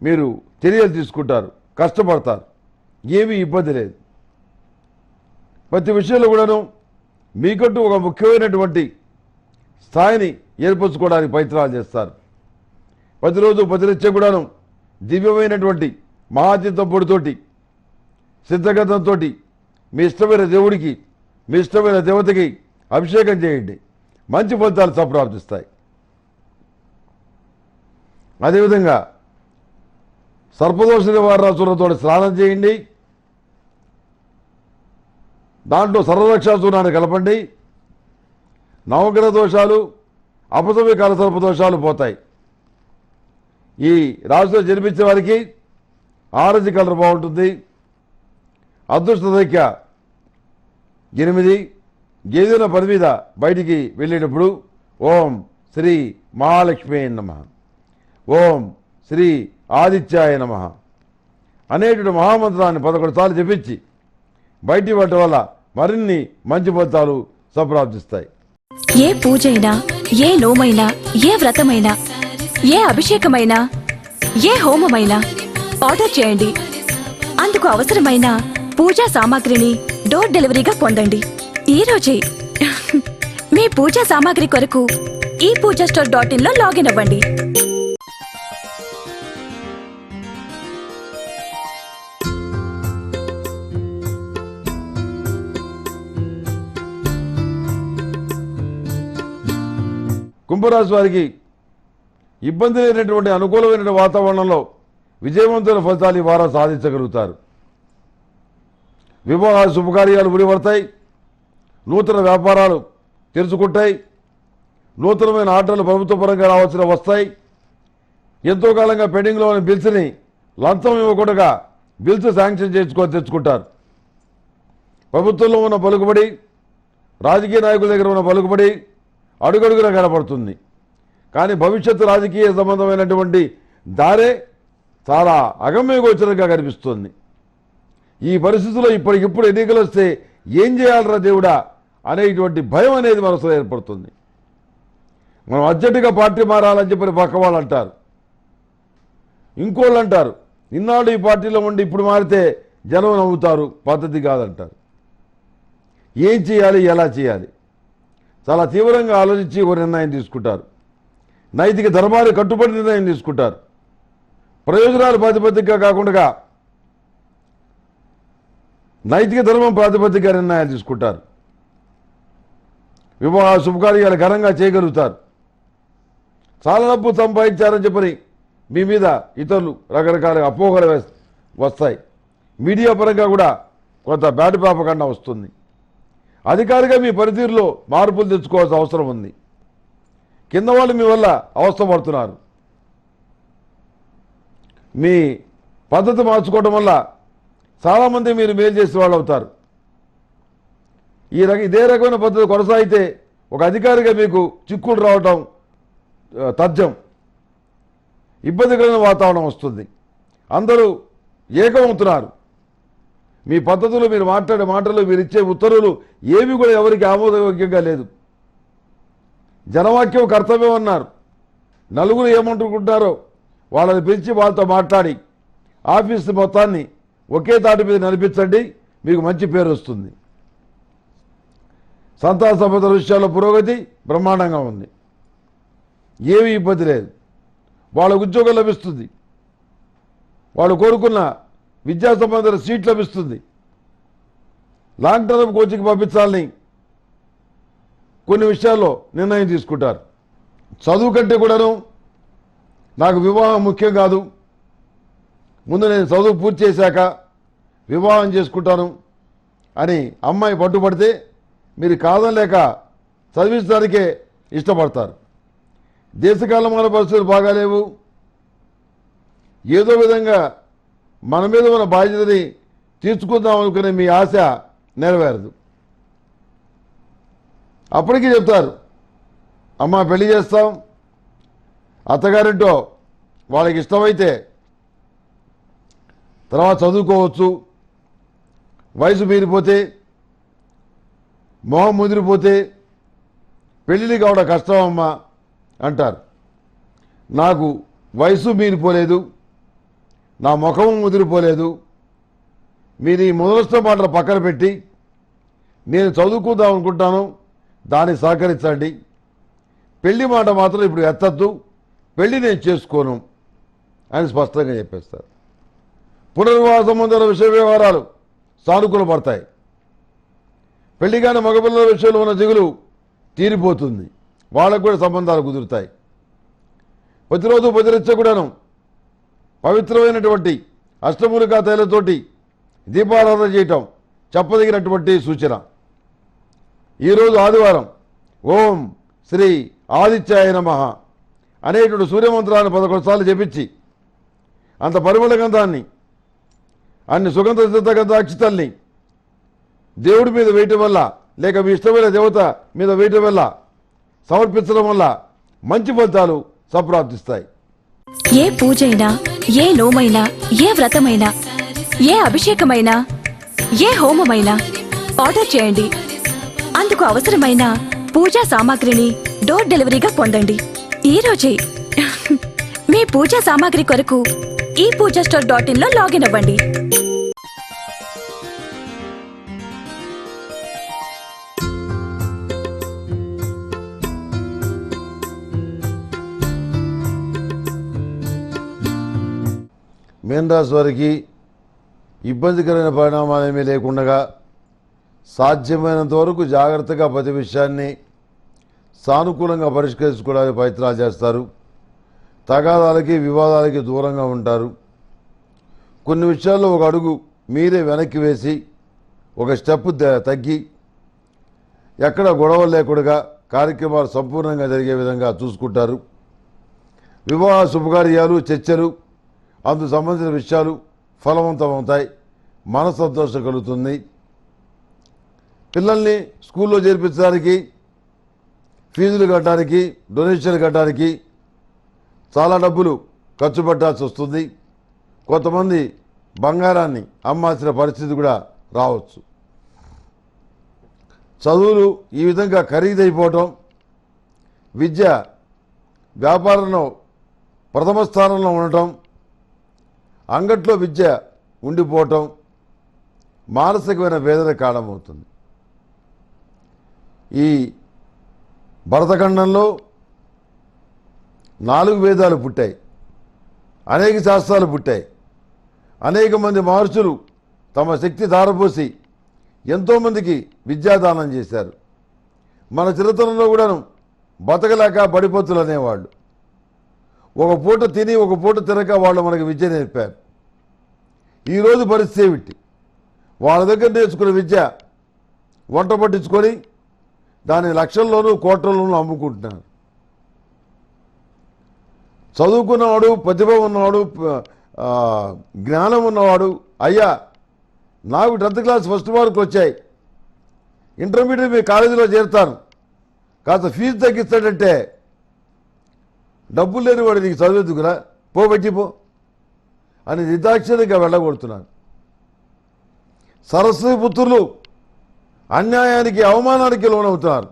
మీరు చర్యలు తీసుకుంటారు, కష్టపడతారు. ఏమీ ఇబ్బంది లేదు. ప్రతి విషయంలో కూడాను మీకంటూ ఒక ముఖ్యమైనటువంటి స్థాయిని ఏర్పరచుకోవడానికి ప్రయత్నాలు చేస్తారు. ప్రతిరోజు ప్రతినిత్యం కూడాను దివ్యమైనటువంటి మహాచిత్తంపొడితోటి, సిద్ధగతంతో మీ ఇష్టమైన దేవుడికి, మీ ఇష్టమైన దేవతకి అభిషేకం చేయండి. మంచి ఫలితాలు సంప్రాప్తిస్తాయి. అదేవిధంగా సర్పదోష నివారణతో స్నానం చేయండి. దాంట్లో సర్వరక్షా చూర్ణాన్ని కలపండి. నవగ్రహ దోషాలు, అపసవ్య కాల సర్పదోషాలు పోతాయి. ఈ రాశిలో జన్మించే వారికి ఆరెంజ్ కలర్ బాగుంటుంది. అదృష్ట సంఖ్య 8. ఏదైనా పని మీద బయటికి వెళ్ళేటప్పుడు ఓం శ్రీ మహాలక్ష్మి నమః, ఓం శ్రీ ఆదిత్యాయ నమః అనేటువంటి మహామంత్రాన్ని 11 సార్లు జపించి బయటి పడటం వల్ల మరిన్ని మంచి ఫలితాలు సంప్రాప్తిస్తాయి. ఏ పూజైనా, ఏ నోమైనా, ఏ వ్రతమైనా, ఏ అభిషేకమైనా, ఏ హోమమైనా ఆర్డర్ చేయండి. అందుకు అవసరమైన పూజా సామాగ్రిని డోర్ డెలివరీగా పొందండి ఈ రోజే. మీ పూజా సామాగ్రి కొరకు ఈ పూజా స్టోర్.in లో లాగిన్ అవ్వండి. కుంభరాశి వారికి ఇబ్బంది లేనటువంటి అనుకూలమైన వాతావరణంలో విజయవంతమైన ఫలితాలు ఈ వారం సాధించగలుగుతారు. వివాహ శుభకార్యాలు ముడిపడతాయి. నూతన వ్యాపారాలు తెరుచుకుంటాయి. నూతనమైన ఆర్డర్లు ప్రభుత్వ పరంగా రావాల్సిన వస్తాయి. ఎంతో కాలంగా పెండింగ్లో ఉన్న బిల్స్ని లంచం ఇవ్వకుండా బిల్స్ శాంక్షన్ తెచ్చుకుంటారు. ప్రభుత్వంలో ఉన్న పలుకుబడి, రాజకీయ నాయకుల దగ్గర ఉన్న పలుకుబడి అడుగడుగున కనపడుతుంది. కానీ భవిష్యత్తు రాజకీయ సంబంధమైనటువంటి దారే చాలా అగమ్యగోచరంగా కనిపిస్తుంది. ఈ పరిస్థితుల్లో ఇప్పటికిప్పుడు ఎన్నికలు వస్తే ఏం చేయాలరా దేవుడా అనేటువంటి భయం అనేది మనసులో ఏర్పడుతుంది. మనం అర్జెంటుగా పార్టీ మారాలని చెప్పి పక్క వాళ్ళు అంటారు. ఇంకోళ్ళు అంటారు ఇన్నాళ్ళు ఈ పార్టీలో ఉండి ఇప్పుడు మారితే జనం నవ్వుతారు, పద్ధతి కాదంటారు. ఏం చేయాలి, ఎలా చేయాలి చాలా తీవ్రంగా ఆలోచించి ఒక నిర్ణయం తీసుకుంటారు. నైతిక ధర్మాలు కట్టుబడి నిర్ణయం తీసుకుంటారు. ప్రయోజనాలు ప్రాతిపదికగా కాకుండా నైతిక ధర్మం ప్రాతిపదికగా నిర్ణయాలు తీసుకుంటారు. వివాహ శుభకార్యాలు ఘనంగా చేయగలుగుతారు. చాలా డబ్బు సంపాదించారని చెప్పని మీ మీద ఇతరులు రకరకాల అపోహలు వస్తాయి. మీడియా పరంగా కూడా కొంత బ్యాడ్ ప్రాపగండా వస్తుంది. అధికారిగా మీ పనితీరులో మార్పులు తెచ్చుకోవాల్సిన అవసరం ఉంది. కింద వాళ్ళు మీ వల్ల అవస్థపడుతున్నారు. మీ పద్ధతి మార్చుకోవడం వల్ల చాలామంది మీరు మేలు చేసే వాళ్ళు అవుతారు. ఇదే రకమైన పద్ధతి కొనసాగితే ఒక అధికారిగా మీకు చిక్కులు రావటం తథ్యం. ఇబ్బందికరమైన వాతావరణం వస్తుంది. అందరూ ఏకమవుతున్నారు. మీ పద్ధతులు, మీరు మాట్లాడే మాటలు, మీరు ఇచ్చే ఉత్తర్వులు ఏవి కూడా ఎవరికి ఆమోదయోగ్యంగా లేదు. జనవాక్యం కర్తవ్యం అన్నారు. నలుగురు ఏమంటుకుంటారో వాళ్ళని పిలిచి వాళ్ళతో మాట్లాడి ఆఫీసు మొత్తాన్ని ఒకే తాటి మీద నడిపించండి, మీకు మంచి పేరు వస్తుంది. సంతాన సంపద విషయాల్లో పురోగతి బ్రహ్మాండంగా ఉంది. ఏమీ ఇబ్బంది లేదు. వాళ్ళకు ఉద్యోగం లభిస్తుంది. వాళ్ళు కోరుకున్న విద్యా సంబంధిత సీట్ లభిస్తుంది. లాంగ్ టర్మ్ కోచింగ్ పంపించాలని కొన్ని విషయాల్లో నిర్ణయం తీసుకుంటారు. చదువు కంటే కూడాను నాకు వివాహం ముఖ్యం కాదు, ముందు నేను చదువు పూర్తి చేశాక వివాహం చేసుకుంటాను అని అమ్మాయి పట్టుబడితే మీరు కాదనలేక చదివించడానికే ఇష్టపడతారు. దేశకాలమాన పరిస్థితులు బాగాలేవు, ఏదో విధంగా మన మీద మన బాధ్యతని తీర్చుకుందాం అనుకునే మీ ఆశ నెరవేరదు. అప్పటికీ చెప్తారు, అమ్మ పెళ్లి చేస్తాం, అత్తగారింటో వాళ్ళకి ఇష్టమైతే తర్వాత చదువుకోవచ్చు, వయసు మీరిపోతే మొహం ముదిరిపోతే పెళ్ళిళ్ళు కావడం కష్టం అమ్మా అంటారు. నాకు వయసు మీరిపోలేదు, నా ముఖం ముదిరిపోలేదు. మీరు ఈ మొదలస్త మాటలు పక్కన పెట్టి నేను చదువుకుందాం అనుకుంటాను, దాన్ని సహకరించండి. పెళ్లి మాట మాత్రం ఇప్పుడు ఎత్తద్దు, పెళ్లి నేను చేసుకోను అని స్పష్టంగా చెప్పేస్తారు. పునర్వివాహ సంబంధాల విషయ వ్యవహారాలు సానుకూల పడతాయి. పెళ్లిగానే మగపిల్లల విషయంలో ఉన్న దిగులు తీరిపోతుంది. వాళ్ళకు కూడా సంబంధాలు కుదురుతాయి. ప్రతిరోజు ప్రతిరచ్చ కూడాను పవిత్రమైనటువంటి అష్టమూలికా తైలతోటి దీపారాధన చేయటం చెప్పదగినటువంటి సూచన. ఈరోజు ఆదివారం ఓం శ్రీ ఆదిత్యాయ నమః అనేటువంటి సూర్యమంత్రాన్ని 11 సార్లు జపించి అంత పరిమళ గంధాన్ని, అన్ని సుగంధ సిద్ధ గంధాక్షితల్ని దేవుడి మీద వేయటం వల్ల, లేక మీ ఇష్టమైన దేవత మీద వేయటం వల్ల, సమర్పించడం వల్ల మంచి ఫలితాలు సంప్రాప్తిస్తాయి. ఏ పూజైనా, ఏ నోమైనా, ఏ వ్రతమైనా, ఏ అభిషేకమైనా, ఏ హోమమైనా ఆర్డర్ చేయండి. అందుకు అవసరమైన పూజా సామాగ్రిని డోర్ డెలివరీగా పొందండి ఈ రోజే. మీ పూజా సామాగ్రి కొరకు ePoojaStore.in లో లాగిన్ అవ్వండి. మీనరాశి వారికి ఇబ్బందికరమైన పరిణామాలేమీ లేకుండా సాధ్యమైనంత వరకు జాగ్రత్తగా ప్రతి విషయాన్ని సానుకూలంగా పరిష్కరించుకోవడానికి ప్రయత్నాలు చేస్తారు. తగాదాలకి, వివాదాలకి దూరంగా ఉంటారు. కొన్ని విషయాల్లో ఒక అడుగు మీరే వెనక్కి వేసి ఒక స్టెప్ తగ్గి ఎక్కడ గొడవలు లేకుండా కార్యక్రమాలు సంపూర్ణంగా జరిగే విధంగా చూసుకుంటారు. వివాహ శుభకార్యాలు, చర్చలు, అందుకు సంబంధించిన విషయాలు ఫలవంతమవుతాయి. మనస్సంతోషం కలుగుతుంది. పిల్లల్ని స్కూల్లో చేర్పించడానికి, ఫీజులు కట్టడానికి, డొనేషన్లు కట్టడానికి చాలా డబ్బులు ఖర్చు పెట్టాల్సి వస్తుంది. కొంతమంది బంగారాన్ని అమ్మాల్సిన పరిస్థితి కూడా రావచ్చు. చదువులు ఈ విధంగా ఖరీదైపోవటం, విద్య వ్యాపారంలో ప్రథమ స్థానంలో ఉండటం, అంగట్లో విద్య ఉండిపోవటం మానసికమైన వేదన కారణమవుతుంది. ఈ భరతఖండంలో 4 వేదాలు పుట్టాయి, అనేక శాస్త్రాలు పుట్టాయి, అనేక మంది మహర్షులు తమ శక్తి ధారపోసి ఎంతోమందికి విద్యాదానం చేశారు. మన చిరతనంలో కూడాను బతకలేక బడిపొత్తులు అనేవాళ్ళు. ఒక పూట తిని ఒక పూట తినక వాళ్ళు మనకి విద్య నేర్పారు. ఈరోజు పరిస్థితి ఏమిటి? వాళ్ళ దగ్గర నేర్చుకున్న విద్య వంట పట్టించుకొని దాన్ని లక్షల్లోనూ కోట్లలోనూ అమ్ముకుంటున్నారు. చదువుకున్నవాడు, ప్రతిభ ఉన్నవాడు, జ్ఞానం ఉన్నవాడు, అయ్యా నాకు 10th క్లాస్ ఫస్ట్ మార్కులు వచ్చాయి, ఇంటర్మీడియట్ మీ కాలేజీలో చేరుతాను, కాస్త ఫీజు తగ్గిస్తాడంటే డబ్బులు లేని వాడు నీకు చదివేందుకురా, పో పో అని నిర్దాక్షిణ్యంగా వెళ్ళగొడుతున్నాను. సరస్వతి పుత్రులు అన్యాయానికి, అవమానానికి లోనవుతున్నారు.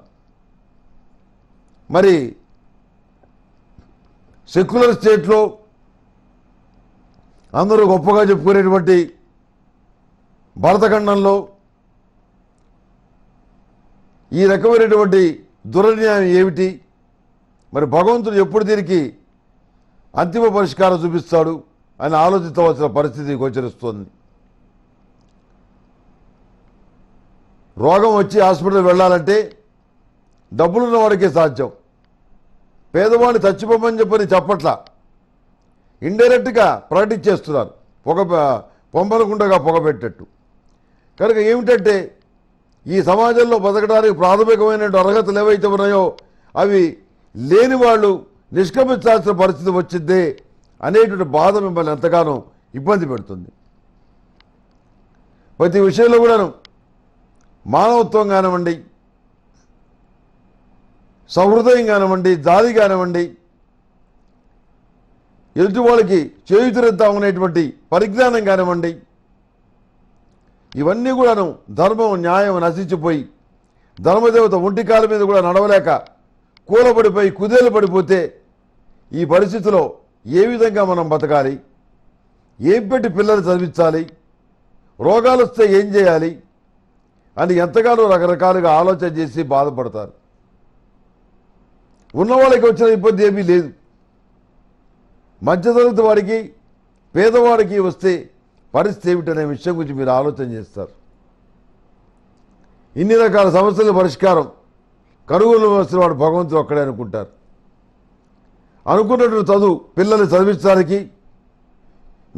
మరి సెక్యులర్ స్టేట్లో అందరూ గొప్పగా చెప్పుకునేటువంటి భరతఖండంలో ఈ రకమైనటువంటి దురన్యాయం ఏమిటి? మరి భగవంతుడు ఎప్పుడు దీనికి అంతిమ పరిష్కారం చూపిస్తాడు అని ఆలోచించవలసిన పరిస్థితి గోచరిస్తోంది. రోగం వచ్చి హాస్పిటల్ వెళ్ళాలంటే డబ్బులున్న వాడికే సాధ్యం. పేదవాడిని చచ్చిపోమని చెప్పట్లా, ఇండైరెక్ట్గా ప్రకటించేస్తున్నారు, పొంపనకుండగా పొగబెట్టట్టు. కనుక ఏమిటంటే ఈ సమాజంలో బతకడానికి ప్రాథమికమైన అర్హతలు ఏవైతే ఉన్నాయో అవి లేని వాళ్ళు నిష్క్రమించాల్సిన పరిస్థితి వచ్చిందే అనేటువంటి బాధ మిమ్మల్ని ఎంతగానో ఇబ్బంది పెడుతుంది. ప్రతి విషయంలో కూడాను మానవత్వం కానివ్వండి, సహృదయం కానివ్వండి, జాలి కానివ్వండి, ఎదుటి వాళ్ళకి చేయుతురెత్తామనేటువంటి పరిజ్ఞానం కానివ్వండి, ఇవన్నీ కూడాను ధర్మం, న్యాయం నశించిపోయి ధర్మదేవత ఒంటికాల మీద కూడా నడవలేక కూలబడిపోయి కుదేలు పడిపోతే ఈ పరిస్థితిలో ఏ విధంగా మనం బతకాలి, ఏం పెట్టి పిల్లలు చదివించాలి, రోగాలు వస్తే ఏం చేయాలి అని ఎంతగానో రకరకాలుగా ఆలోచన చేసి బాధపడతారు. ఉన్నవాళ్ళకి వచ్చిన ఇబ్బంది ఏమీ లేదు. మధ్యతరగతి వాడికి, పేదవాడికి వస్తే పరిస్థితి ఏమిటనే విషయం గురించి మీరు ఆలోచన చేస్తారు. ఇన్ని రకాల సమస్యల పరిష్కారం కరువులు వస్తున్న వాడు భగవంతుడు ఒక్కడే అనుకుంటారు. అనుకున్నటువంటి చదువు పిల్లల్ని చదివించడానికి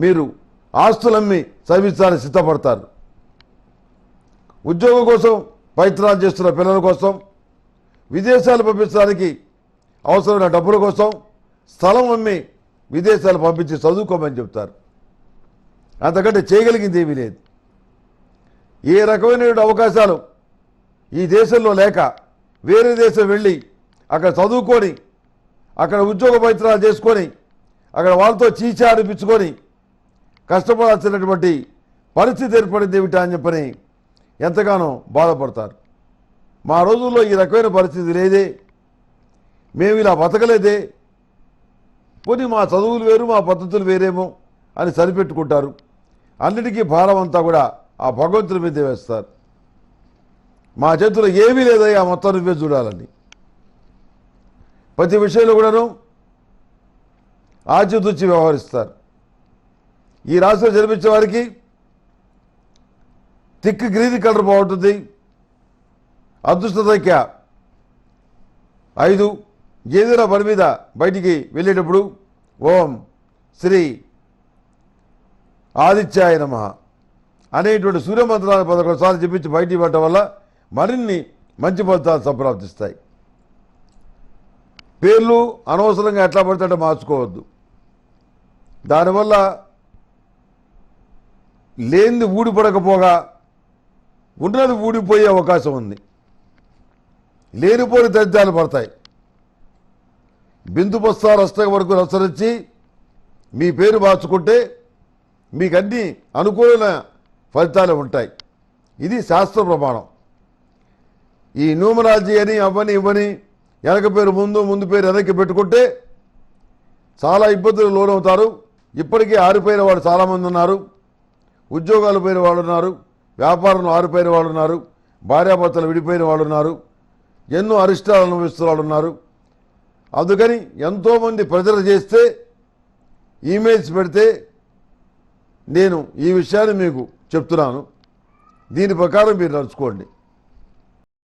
మీరు ఆస్తులమ్మి చదివించడానికి సిద్ధపడతారు. ఉద్యోగం కోసం ప్రయత్నాలు చేస్తున్న పిల్లల కోసం, విదేశాలు పంపించడానికి అవసరమైన డబ్బుల కోసం స్థలం అమ్మి విదేశాలు పంపించి చదువుకోమని చెప్తారు. అంతకంటే చేయగలిగింది ఏమీ లేదు. ఏ రకమైన అవకాశాలు ఈ దేశంలో లేక వేరే దేశం వెళ్ళి అక్కడ చదువుకొని అక్కడ ఉద్యోగ ప్రయత్నాలు చేసుకొని అక్కడ వాళ్ళతో చీచా అనిపించుకొని కష్టపడాల్సినటువంటి పరిస్థితి ఏర్పడింది ఏమిటా అని చెప్పని ఎంతగానో బాధపడతారు. మా రోజుల్లో ఈ రకమైన పరిస్థితి లేదే, మేము ఇలా బతకలేదే, పోనీ మా చదువులు వేరు మా పద్ధతులు వేరేమో అని సరిపెట్టుకుంటారు. అన్నిటికీ భారం అంతా కూడా ఆ భగవంతుడి మీద వేస్తారు. మా చేతుల్లో ఏమీ లేదయ్యా, మొత్తం నువ్వే చూడాలని. ప్రతి విషయంలో కూడాను ఆచితూచి వ్యవహరిస్తారు. ఈ రాశిలో జన్మించే వారికి థిక్ గ్రీన్ కలర్ బాగుంటుంది. అదృష్ట సంఖ్య 5. ఏదైనా పని మీద బయటికి వెళ్ళేటప్పుడు ఓం శ్రీ ఆదిత్యాయ నమః అనేటువంటి సూర్యమంత్రాన్ని 11 సార్లు చెప్పించి బయటికి పెట్టడం వల్ల మరిన్ని మంచి ఫలితాలు సంప్రాప్తిస్తాయి. పేర్లు అనవసరంగా ఎట్లా పడితే మార్చుకోవద్దు. దానివల్ల లేనిది ఊడిపడకపోగా ఉన్నది ఊడిపోయే అవకాశం ఉంది. లేనిపోని దరిద్రాలు పడతాయి. బిందు బస్తాలు హస్తం వరకు అనుసరించి మీ పేరు మార్చుకుంటే మీకు అన్ని అనుకూలమైన ఫలితాలు ఉంటాయి. ఇది శాస్త్ర ప్రమాణం. ఈ న్యూమరాలజీ అని అవని ఇవని వెనక పేరు ముందు, ముందు పేరు వెనక్కి పెట్టుకుంటే చాలా ఇబ్బందులు లోనవుతారు. ఇప్పటికీ ఆరిపోయిన వాళ్ళు చాలామంది ఉన్నారు. ఉద్యోగాలు పోయిన వాళ్ళు ఉన్నారు, వ్యాపారంలో ఆరిపోయిన వాళ్ళు ఉన్నారు, భార్యాభర్తలు విడిపోయిన వాళ్ళు ఉన్నారు, ఎన్నో అరిష్టాలు అనుభవిస్తున్న వాళ్ళు ఉన్నారు. అందుకని ఎంతోమంది ప్రజలు చేస్తే ఈమెయిల్స్ పెడితే నేను ఈ విషయాన్ని మీకు చెప్తున్నాను. దీని ప్రకారం మీరు నడుచుకోండి.